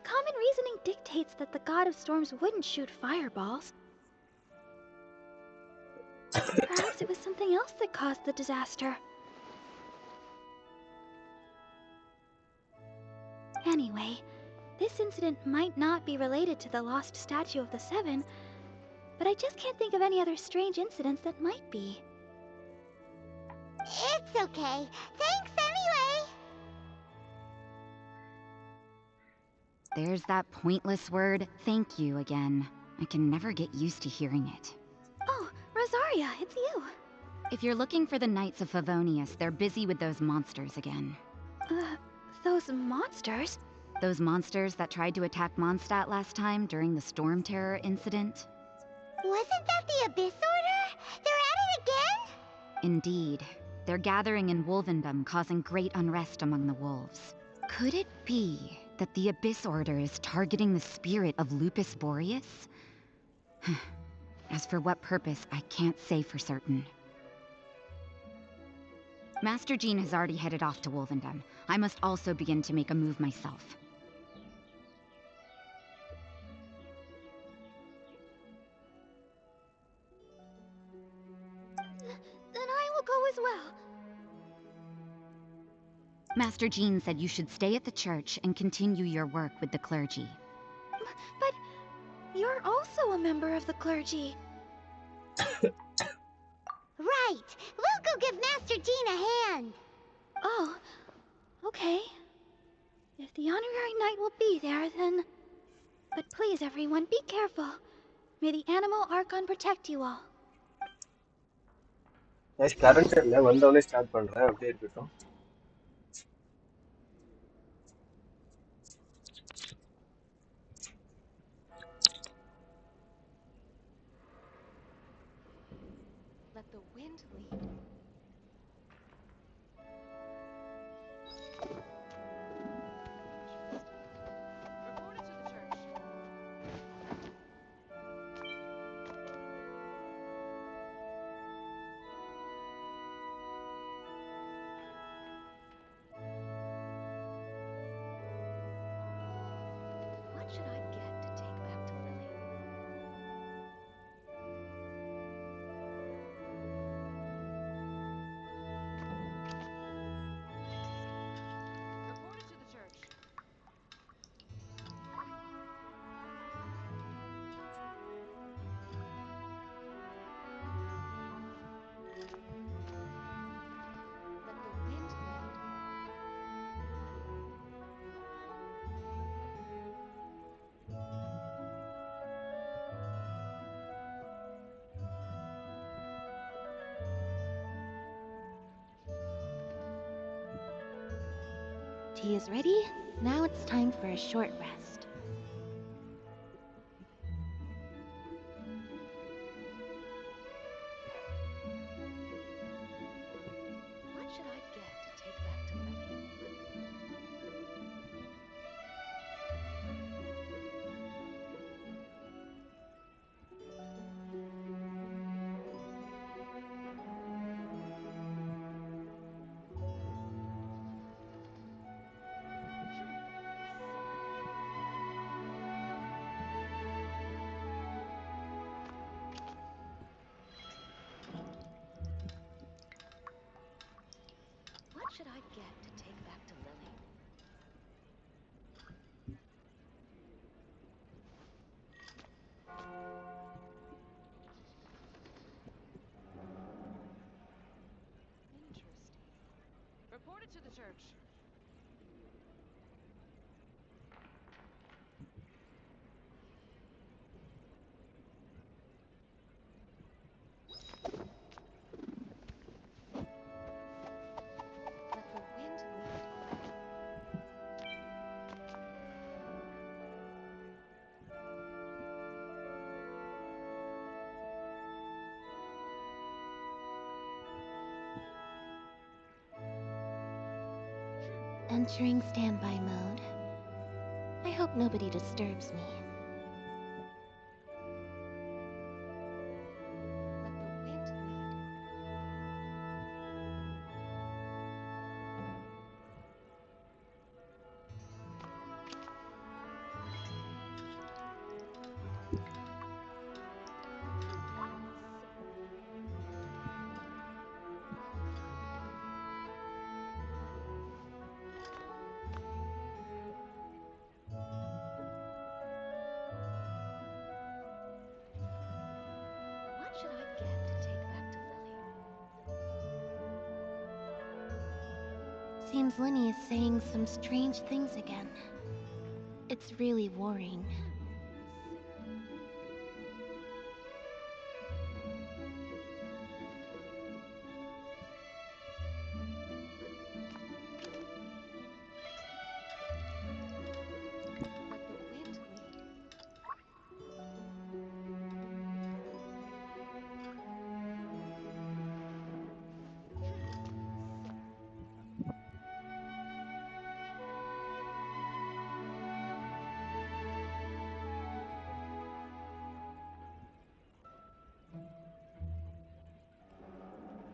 Common reasoning dictates that the God of Storms wouldn't shoot fireballs. Perhaps it was something else that caused the disaster. Anyway, this incident might not be related to the lost statue of the Seven, but I just can't think of any other strange incidents that might be. It's okay. Thanks anyway. There's that pointless word, thank you, again. I can never get used to hearing it. Oh, Rosaria, it's you. If you're looking for the Knights of Favonius, they're busy with those monsters again. Those monsters? Those monsters that tried to attack Mondstadt last time during the Storm Terror incident? Wasn't that the Abyss Order? They're at it again? Indeed. They're gathering in Wolvendom, causing great unrest among the wolves. Could it be that the Abyss Order is targeting the spirit of Lupus Boreas? As for what purpose, I can't say for certain. Master Jean has already headed off to Wolvendom. I must also begin to make a move myself. Then I will go as well. Master Jean said you should stay at the church and continue your work with the clergy. But you're also a member of the clergy. Right. We'll go give Master Jean a hand. Oh, okay. If the honorary knight will be there, then... But please, everyone, be careful. May the animal Archon protect you all. Nice current இல்ல வந்தவனே start பண்றேன் அப்படியே இருக்கட்டும். Let the wind lead. What should I get to take back to Lily? Report it to the church. Let the wind lead. Tea is ready. Now it's time for a short rest. What should I get to take back to Lily? What should I get to take back to Lily? Interesting. Report it to the church. Let the wind lead. Entering standby mode. I hope nobody disturbs me. Let the wind lead. What should I get to take back to Lily? Seems Linny is saying some strange things again. It's really worrying. Let the wind lead.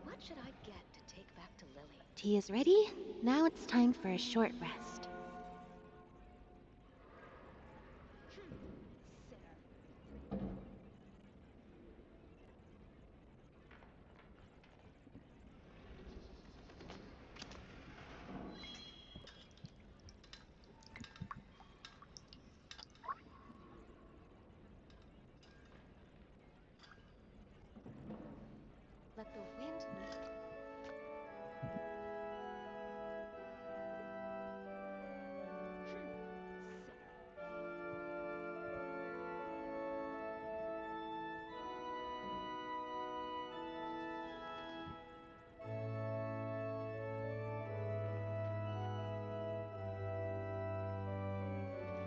What should I get to take back to Lily? Tea is ready. Now it's time for a short rest. Let the wind lead.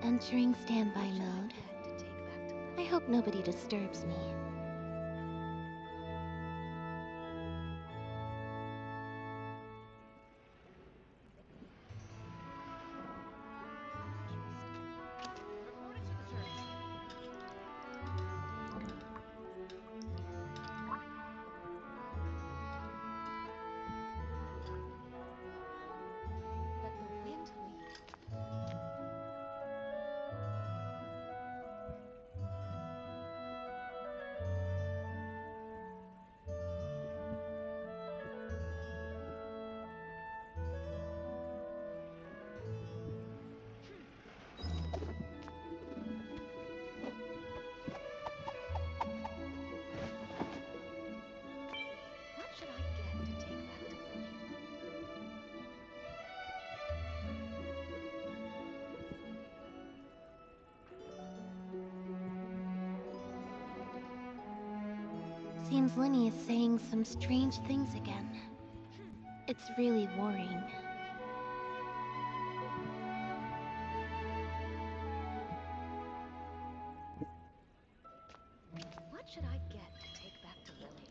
Entering standby What should I mode. get to take back to I Lily? hope nobody disturbs me. Report it to the church. Let the wind lead. What should I get to take back to Lily? Seems Linny is saying some strange things again. It's really worrying. What should I get to take back to Lily?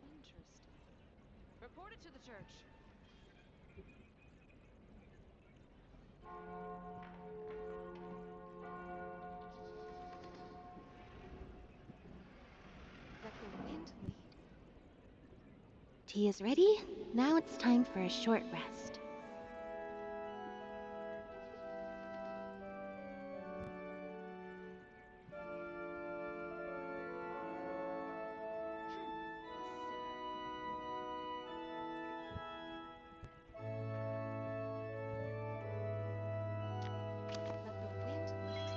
Interesting. Report it to the church. Let the wind lead. Tea is ready. Now it's time for a short rest. Let the wind lead.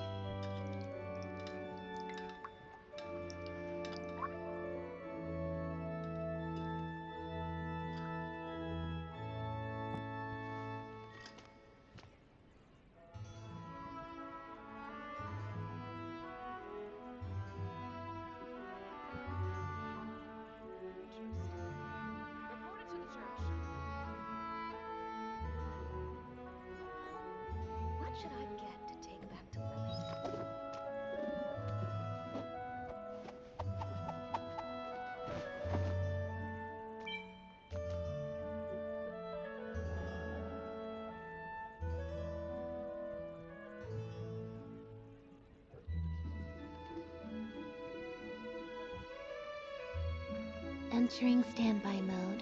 Entering standby mode.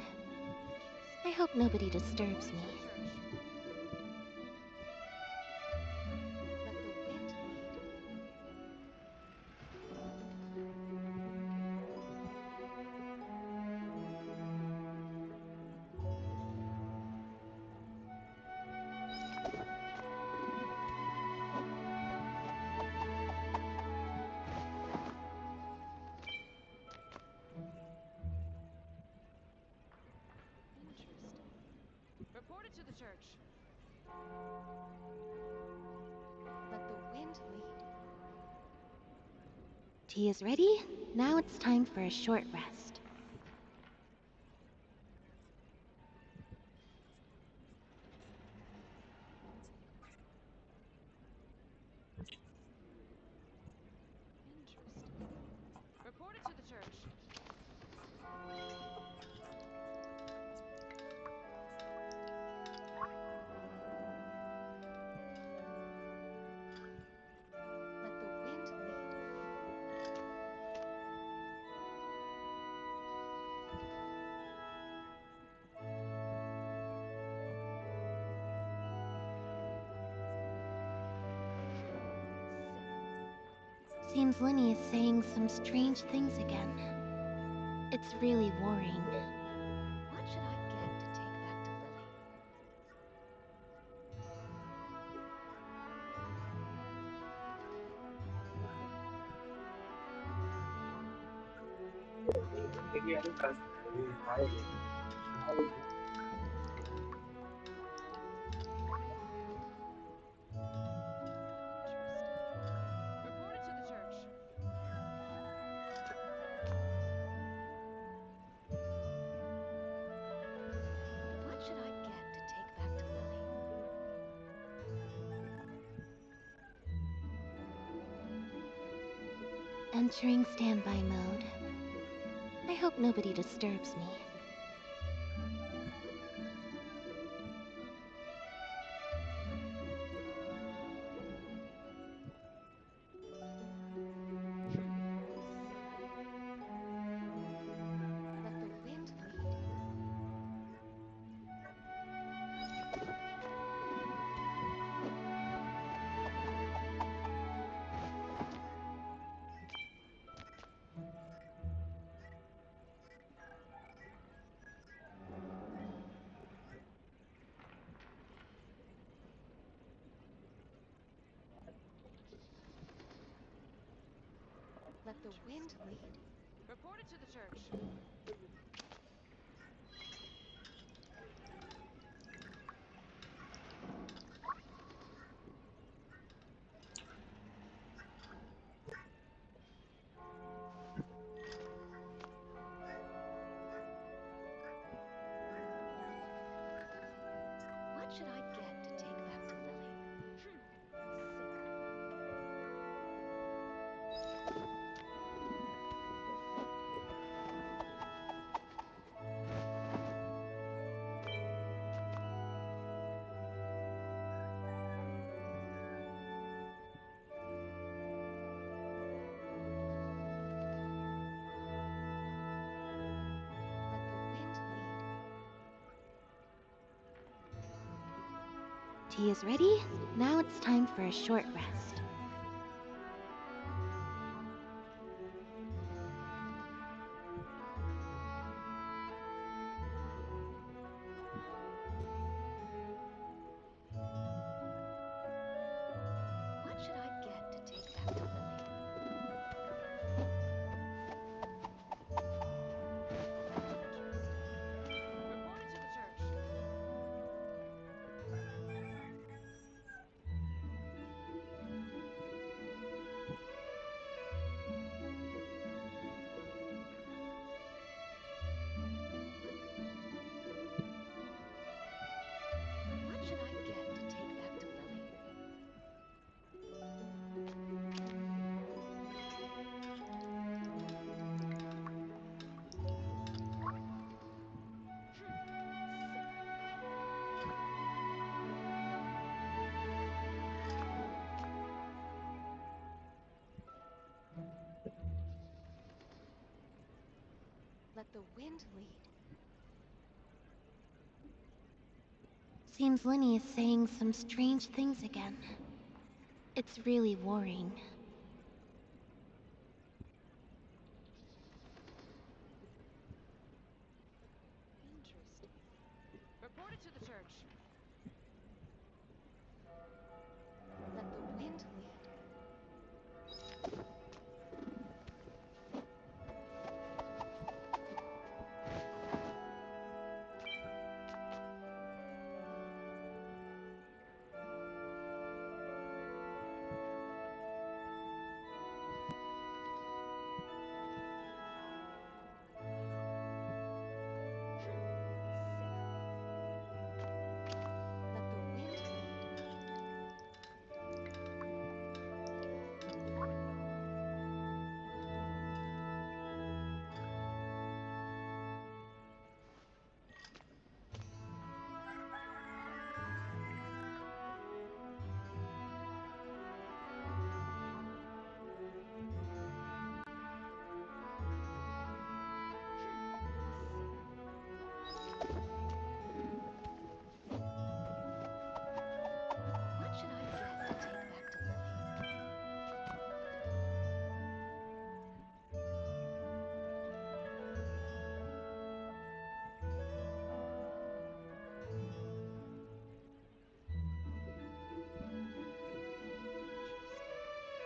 I hope nobody disturbs me. Let the wind lead. Report it to the church. Let the wind lead. Tea is ready. Now it's time for a short rest. Report it to the church. Let the wind lead. Seems Linny is saying some strange things again. It's really worrying. What should I get to take back to Lily? Report it to the church. What should I get to take back to Lily? Entering standby mode. I hope nobody disturbs me. Let the wind lead. Let the wind lead. Report it to the church. What should I get to take back to Lily? Let the wind lead. Tea is ready. Now it's time for a short rest. What should I get to take back to Lily? Report it to the church. Let the wind lead. Seems Linny is saying some strange things again. It's really worrying. Interesting. Report it to the church. Let the wind lead. Let the wind lead. What should I get to take back to Lily? Report it to the church.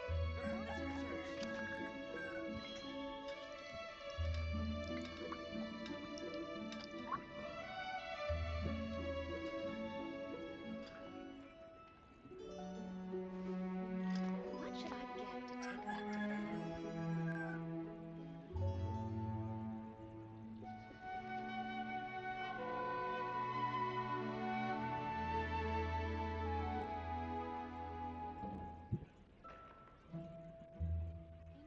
What should I get to take back to Lily?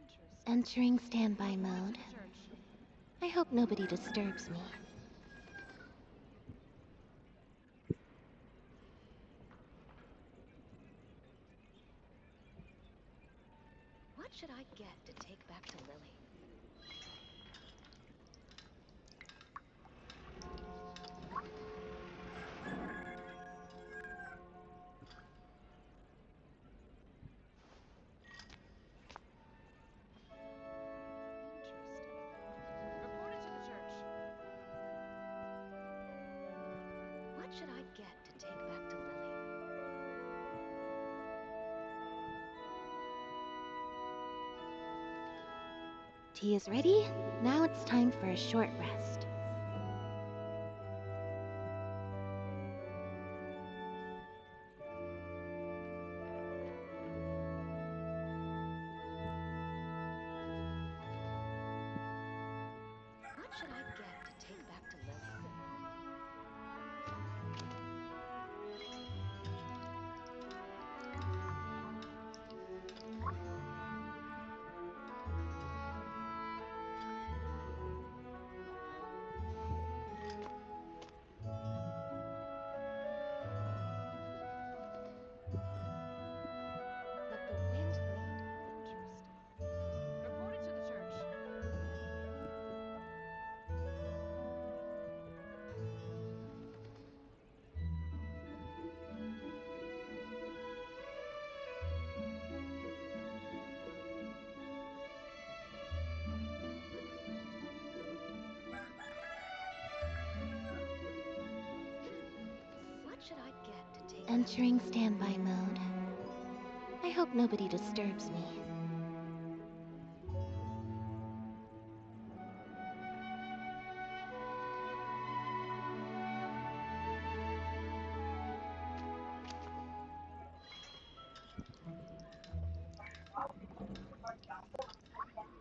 Interesting. Entering standby Report it mode. to the church. I hope nobody disturbs me. What should I get to take back to Lily? Interesting. Report it to the church. What should I get to take back to Lily? Tea is ready. Now it's time for a short rest. What should I get to take back to Lily? Let the wind lead. Interesting. Report it to the church. What should I get to take Entering standby mode. I hope nobody disturbs me.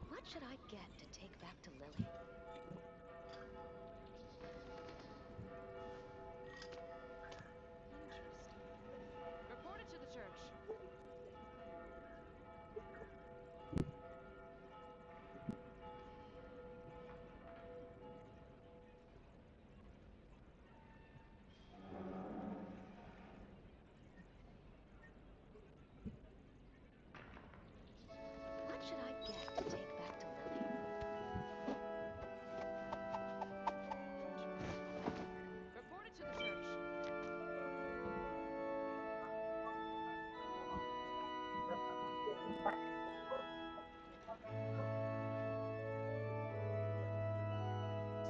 What should I get to take back to Lily? Interesting. Report it to the church. What should I get to take back to Lily?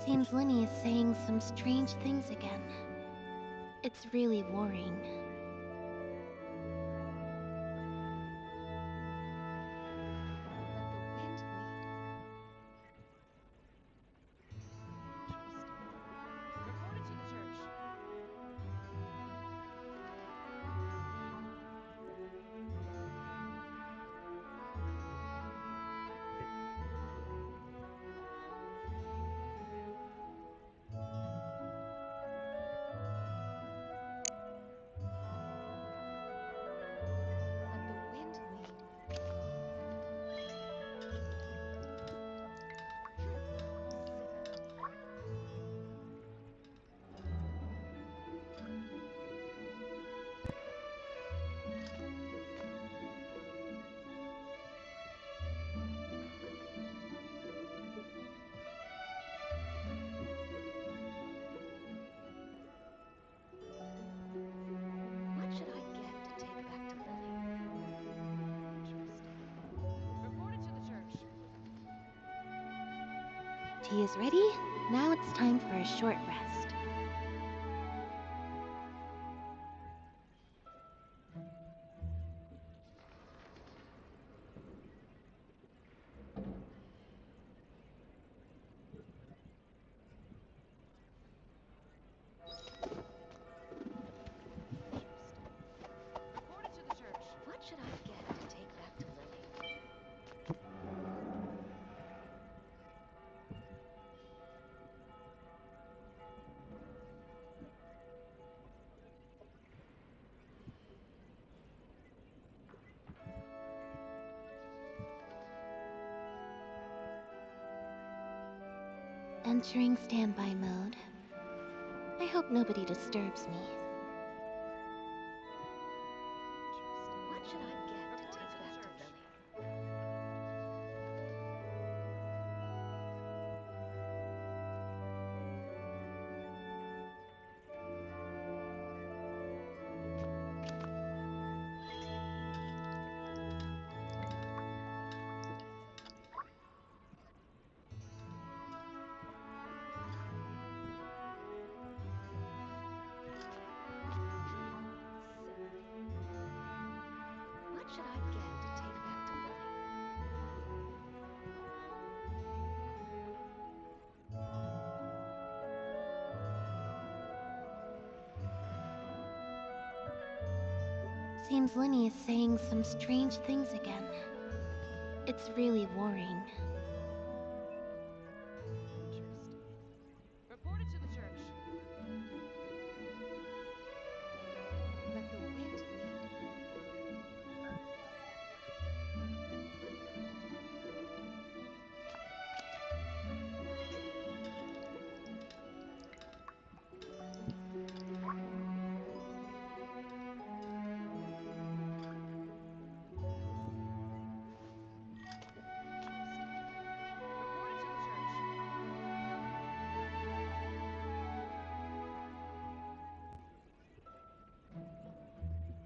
Seems Linny is saying some strange things again. It's really worrying. What should I get to take back to Lily? Tea is ready. Now it's time for a short rest. What should I get to take back to Lily? Entering standby mode. I hope nobody disturbs me. What should I get to take back to Lily? What should I get to take back to Lily? Seems Linny is saying some strange things again. It's really worrying.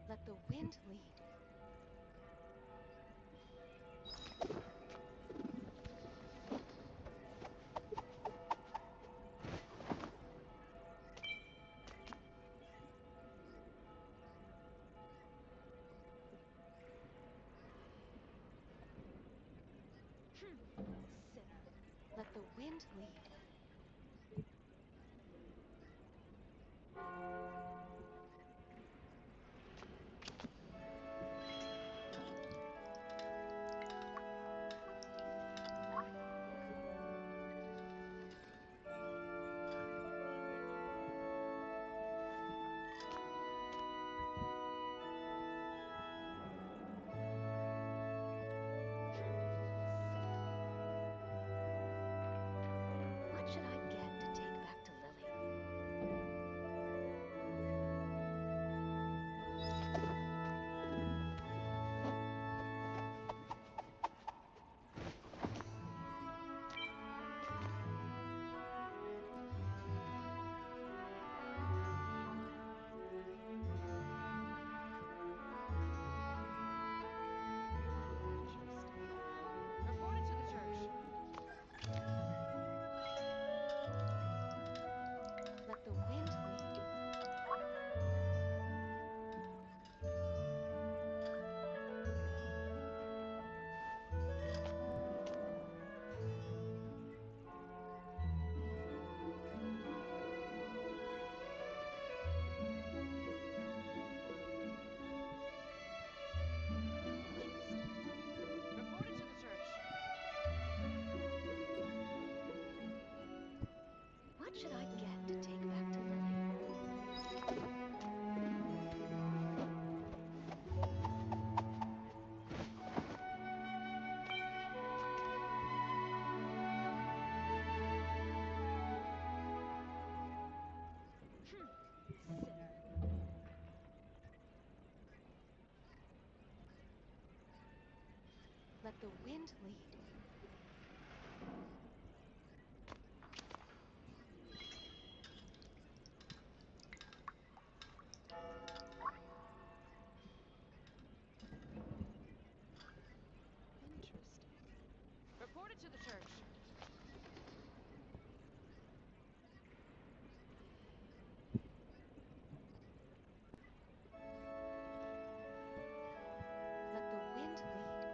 Let the wind lead. Let the wind lead. Sinner. Let the wind lead. Let the wind lead. Interesting. Report it to the church. Let the wind lead.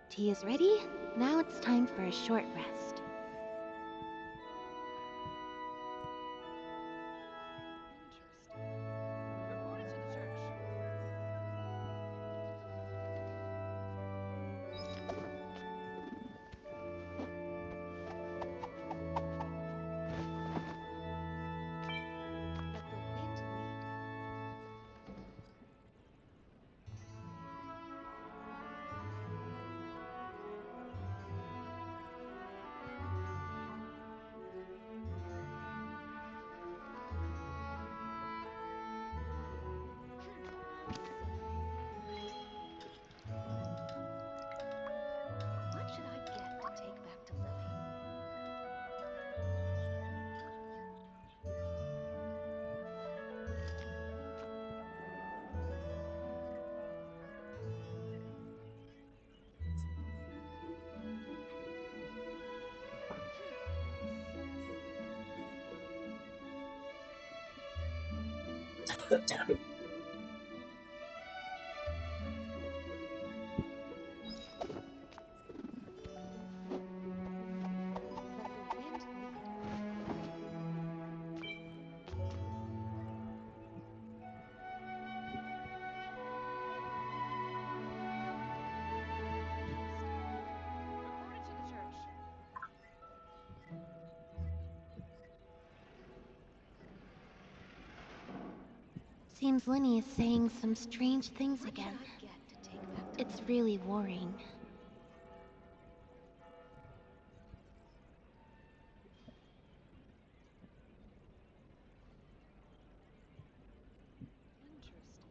Tea is ready. Now it's time for a short rest. Interesting. Report it to the church. Let the wind lead. What should I get to take back to Lily? Let the wind lead. Report it to the church. Seems Linny is saying some strange things What should again. I get to take back to It's Lily? really worrying. Interesting.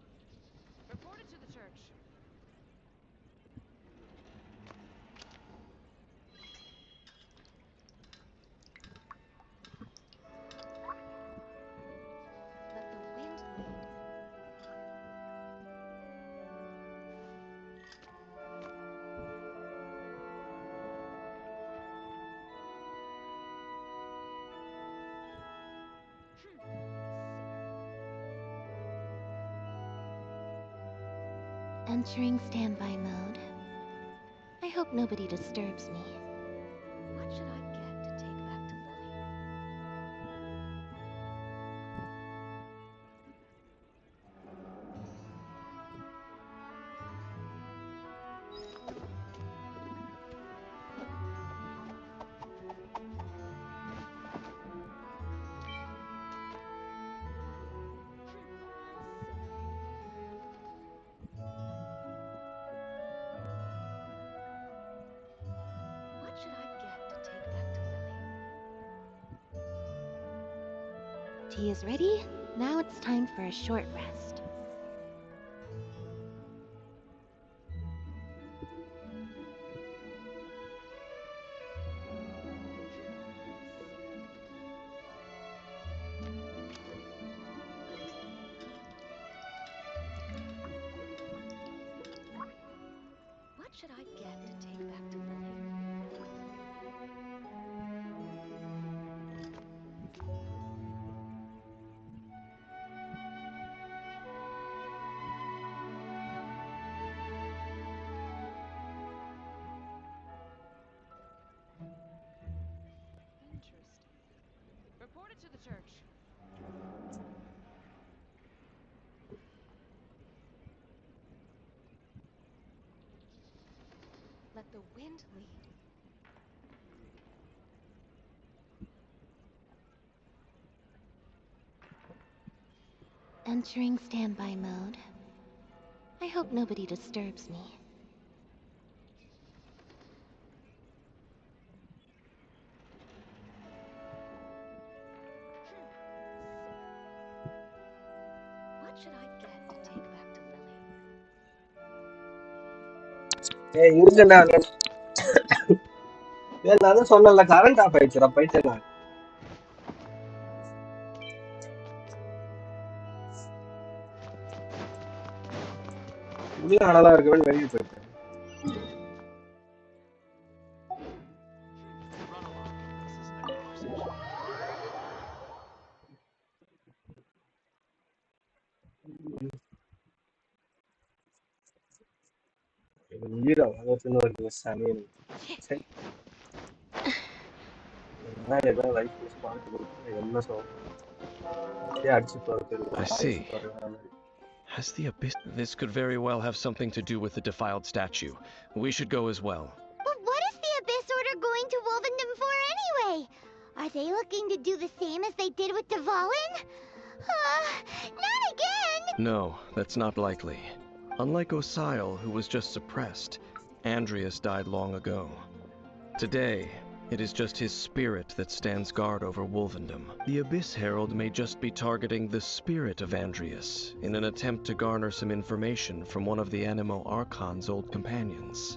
Report it to the church. Let the wind lead. Entering standby mode. I hope nobody disturbs me. What should I get to take back to Lily? What should I get to take back to Lily? Tea is ready. Now it's time for a short rest. What should I get to take back to Lily? Interesting. Report it to the church. Let the wind lead. Entering standby mode. I hope nobody disturbs me. What should I get to take back to Lily? ஏய் இருக்குண்ணா ஏய் நான் தான் சொன்னேன்ல current off ஆயிடுச்சுடா பைத்தியக்காரன். உள்ள அனலா இருக்கவே வெளியே போயிட்டேன். Run along. This isn't a conversation. உயிரை வளர்த்துன்னு ஒரு சமையல். சரி நான் ஏதோ லைஃப் பார்த்து கொடுத்தேன் என்ன சொல்றேன் அடிச்சு I see. Has the abyss... This could very well have something to do with the defiled statue. We should go as well. But what is the Abyss Order going to Wolvendom for anyway? Are they looking to do the same as they did with Dvalin? Not again! No, that's not likely. Unlike Osile, who was just suppressed, Andreas died long ago. Today, it is just his spirit that stands guard over Wolvendom. The Abyss Herald may just be targeting the spirit of Andreas in an attempt to garner some information from one of the Animo Archon's old companions.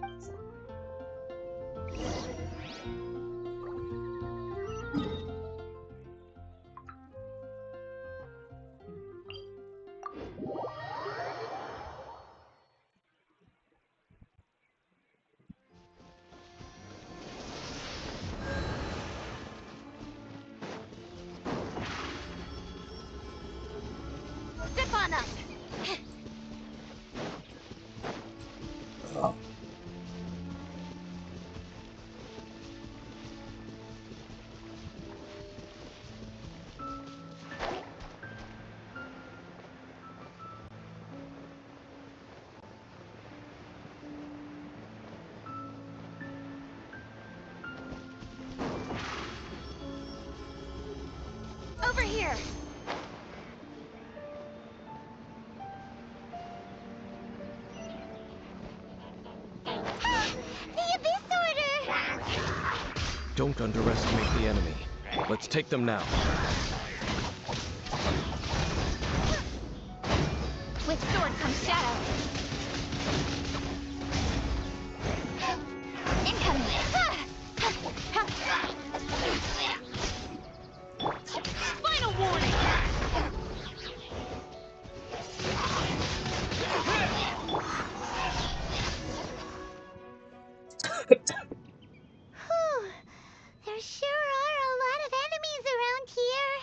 Step on up! Over here! The Abyss Order! Don't underestimate the enemy. Let's take them now. With sword comes shadow. Incoming! Final warning! There sure are a lot of enemies around here.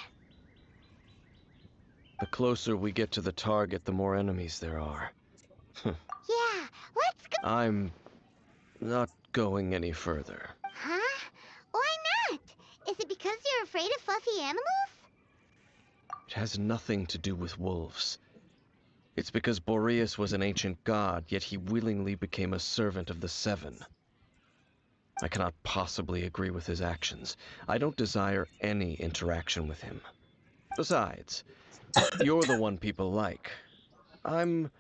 The closer we get to the target, the more enemies there are. Yeah, let's go. I'm not going any further. Huh? Why not? Is it because you're afraid of fluffy animals? It has nothing to do with wolves. It's because Boreas was an ancient god, yet he willingly became a servant of the Seven. I cannot possibly agree with his actions. I don't desire any interaction with him. Besides, you're the one people like. I'm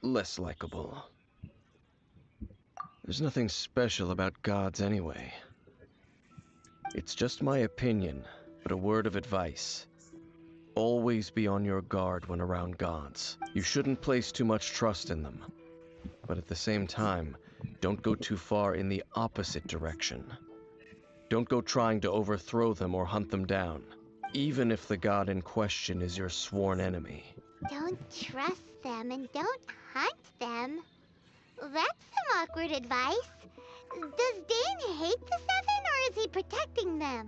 less likable. There's nothing special about gods anyway. It's just my opinion, but a word of advice. Always be on your guard when around gods. You shouldn't place too much trust in them. But at the same time, don't go too far in the opposite direction. Don't go trying to overthrow them or hunt them down, even if the god in question is your sworn enemy. Don't trust them and don't hunt them. That's some awkward advice. Does Dane hate the Seven or is he protecting them?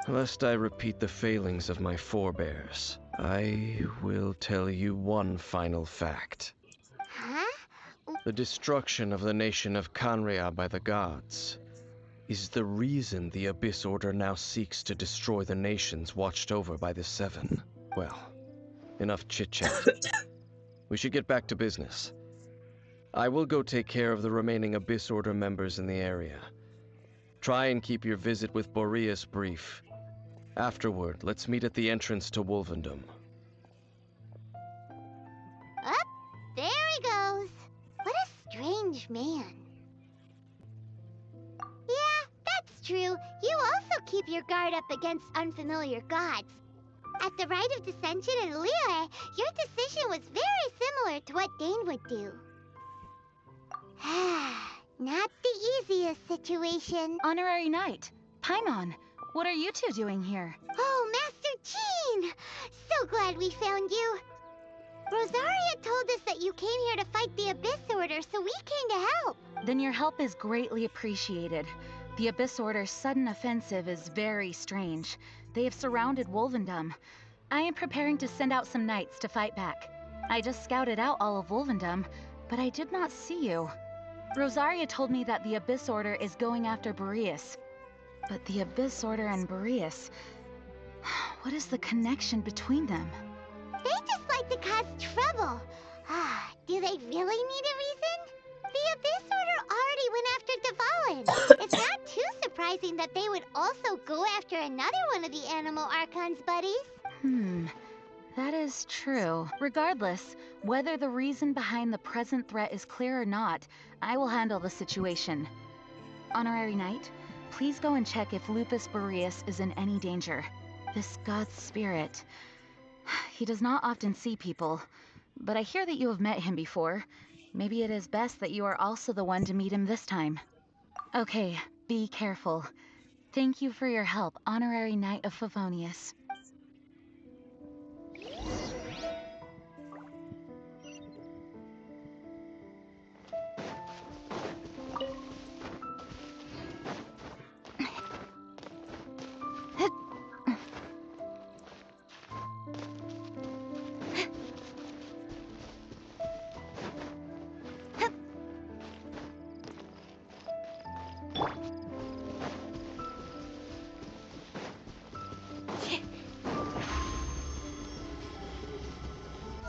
Lest I repeat the failings of my forebears, I will tell you one final fact. Huh? The destruction of the nation of Canria by the gods is the reason the Abyss Order now seeks to destroy the nations watched over by the Seven. Well, enough chit-chat. We should get back to business. I will go take care of the remaining Abyss Order members in the area. Try and keep your visit with Boreas brief. Afterward, let's meet at the entrance to Wolvendom. Up, there he goes. What a strange man. Yeah, that's true. You also keep your guard up against unfamiliar gods. At the Rite of Dissension in Liyue, your decision was very similar to what Dane would do. Not the easiest situation. Honorary Knight, Paimon, what are you two doing here? Oh, Master Jean! So glad we found you. Rosaria told us that you came here to fight the Abyss Order, so we came to help. Then your help is greatly appreciated. The Abyss Order's sudden offensive is very strange. They have surrounded Wolvendom. I am preparing to send out some knights to fight back. I just scouted out all of Wolvendom, but I did not see you. Rosaria told me that the Abyss Order is going after Boreas. But the Abyss Order and Boreas... what is the connection between them? They just like to cause trouble. Do they really need a reason? The Abyss Order already went after Dvalin. It's not too surprising that they would also go after another one of the Animal Archon's buddies. That is true. Regardless, whether the reason behind the present threat is clear or not, I will handle the situation. Honorary Knight, please go and check if Lupus Boreas is in any danger. This god's spirit... he does not often see people, but I hear that you have met him before. Maybe it is best that you are also the one to meet him this time. Okay, be careful. Thank you for your help, Honorary Knight of Favonius.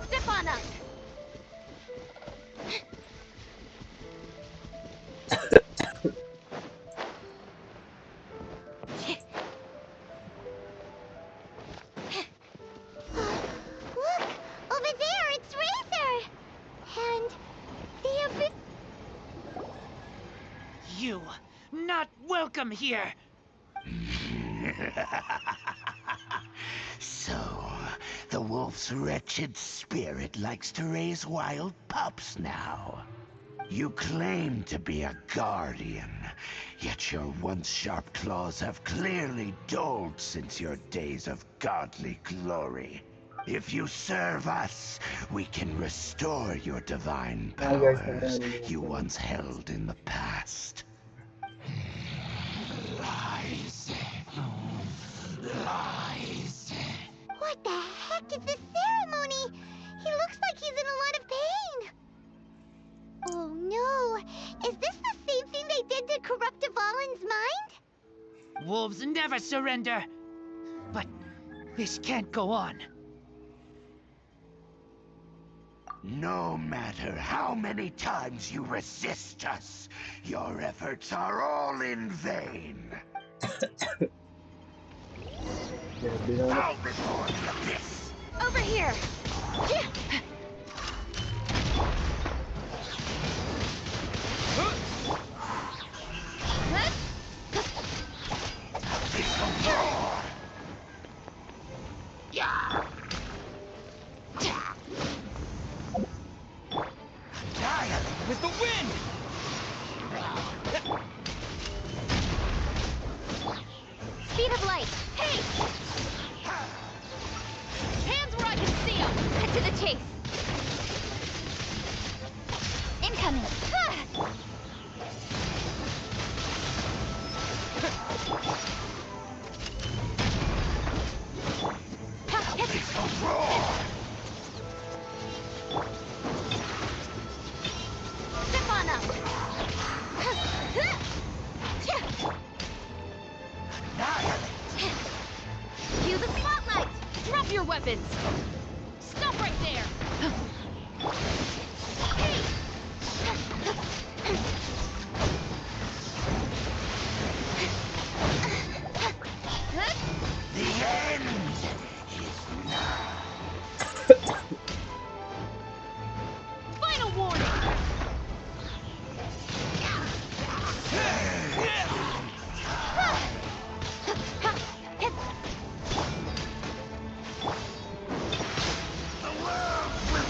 Step on up. Look! Over there, it's Razor! And the Abyss... You, not welcome here! So, the wolf's wretched spirit likes to raise wild pups now. You claim to be a guardian, yet your once sharp claws have clearly dulled since your days of godly glory. If you serve us, we can restore your divine powers you once held in the past. Lies. Lies. What the heck is this ceremony? He looks like he's in a lot of pain. Oh no! Is this the same thing they did to corrupt Dvalin's mind? Wolves never surrender! But this can't go on. No matter how many times you resist us, your efforts are all in vain. Bow before the abyss! Over here! With the wind! Speed of light! Hey! Hands where I can see them! Cut to the chase! Incoming! Step on up! Cue the spotlight! Drop your weapons! Stop right there! Hey! The end is now. Final warning! The world will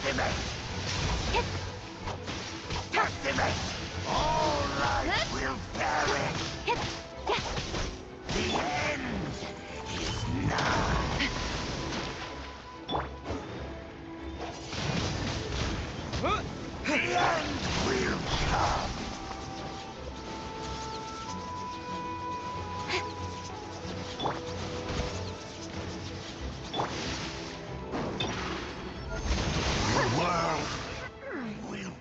Decimate! Decimate! All life will perish! The end is nigh! The end will come! The world will...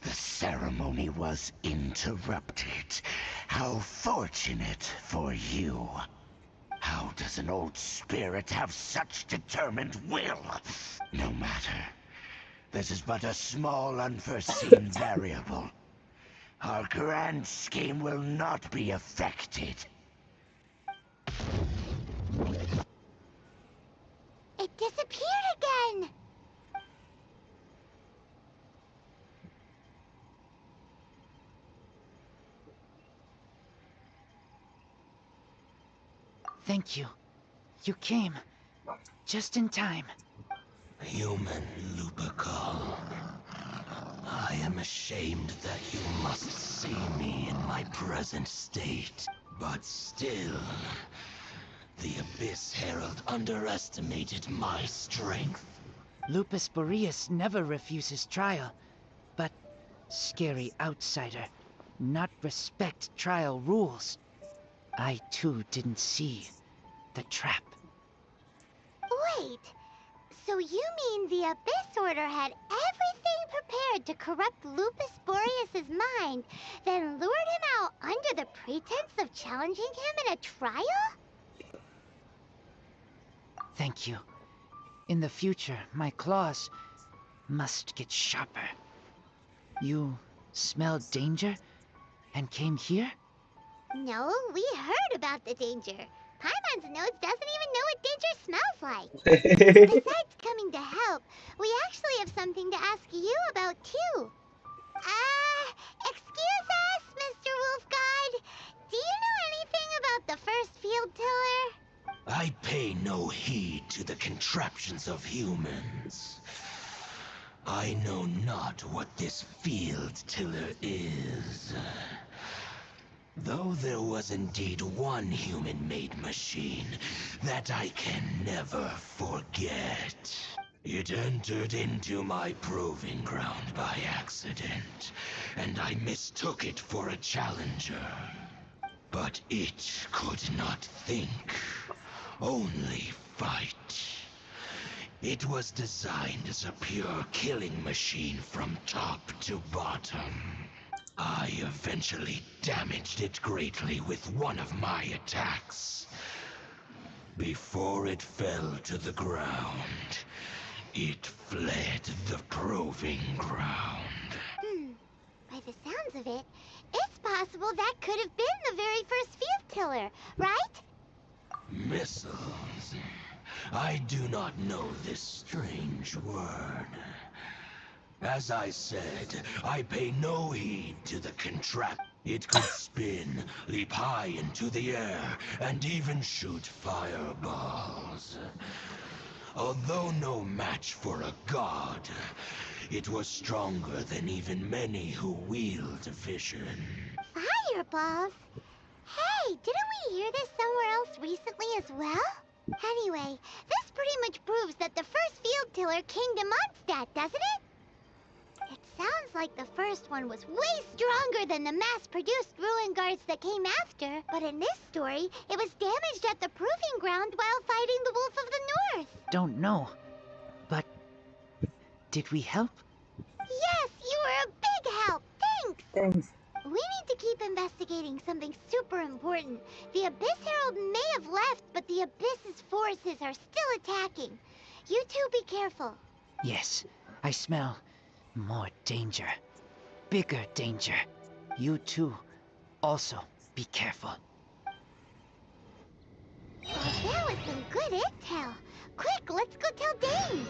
The ceremony was interrupted. How fortunate for you. How does an old spirit have such determined will? No matter. This is but a small unforeseen variable. Our grand scheme will not be affected. It disappeared again! Thank you. You came. Just in time. Human Lupercal. I am ashamed that you must see me in my present state. But still, the Abyss Herald underestimated my strength. Lupus Boreas never refuses trial, but scary outsider, not respect trial rules. I too didn't see the trap. Wait, so you mean the Abyss Order had everything prepared to corrupt Lupus Boreas' mind, then lured him out under the pretense of challenging him in a trial? Thank you. In the future, my claws must get sharper. You smelled danger and came here? No, we heard about the danger. Paimon's nose doesn't even know what danger smells like. Besides coming to help, we actually have something to ask you about too. Excuse us, Mr. Wolf Guide. Do you know anything about the first field tiller? I pay no heed to the contraptions of humans. I know not what this field tiller is. Though there was indeed one human-made machine that I can never forget. It entered into my proving ground by accident, and I mistook it for a challenger. But it could not think, only fight. It was designed as a pure killing machine from top to bottom. I eventually damaged it greatly with one of my attacks. Before it fell to the ground, it fled the proving ground. By the sounds of it, it's possible that could have been the very first field tiller, right? Missiles. I do not know this strange word. As I said, I pay no heed to the contrap. It could spin, leap high into the air, and even shoot fireballs. Although no match for a god, it was stronger than even many who wield vision. Fireballs? Hey, didn't we hear this somewhere else recently as well? Anyway, this pretty much proves that the first field tiller came to Mondstadt, doesn't it? It sounds like the first one was way stronger than the mass-produced ruin guards that came after. But in this story, it was damaged at the proving ground while fighting the Wolf of the North. Don't know. But did we help? Yes, you were a big help. Thanks. Thanks. We need to keep investigating something super important. The Abyss Herald may have left, but the Abyss's forces are still attacking. You two be careful. Yes, I smell more danger. Bigger danger. You too. Also, be careful. Well, that was some good intel. Quick, let's go tell Dane.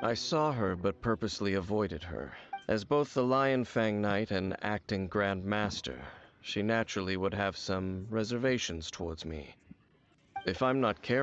I saw her but purposely avoided her. As both the Lion Fang Knight and acting Grand Master, she naturally would have some reservations towards me. If I'm not careful,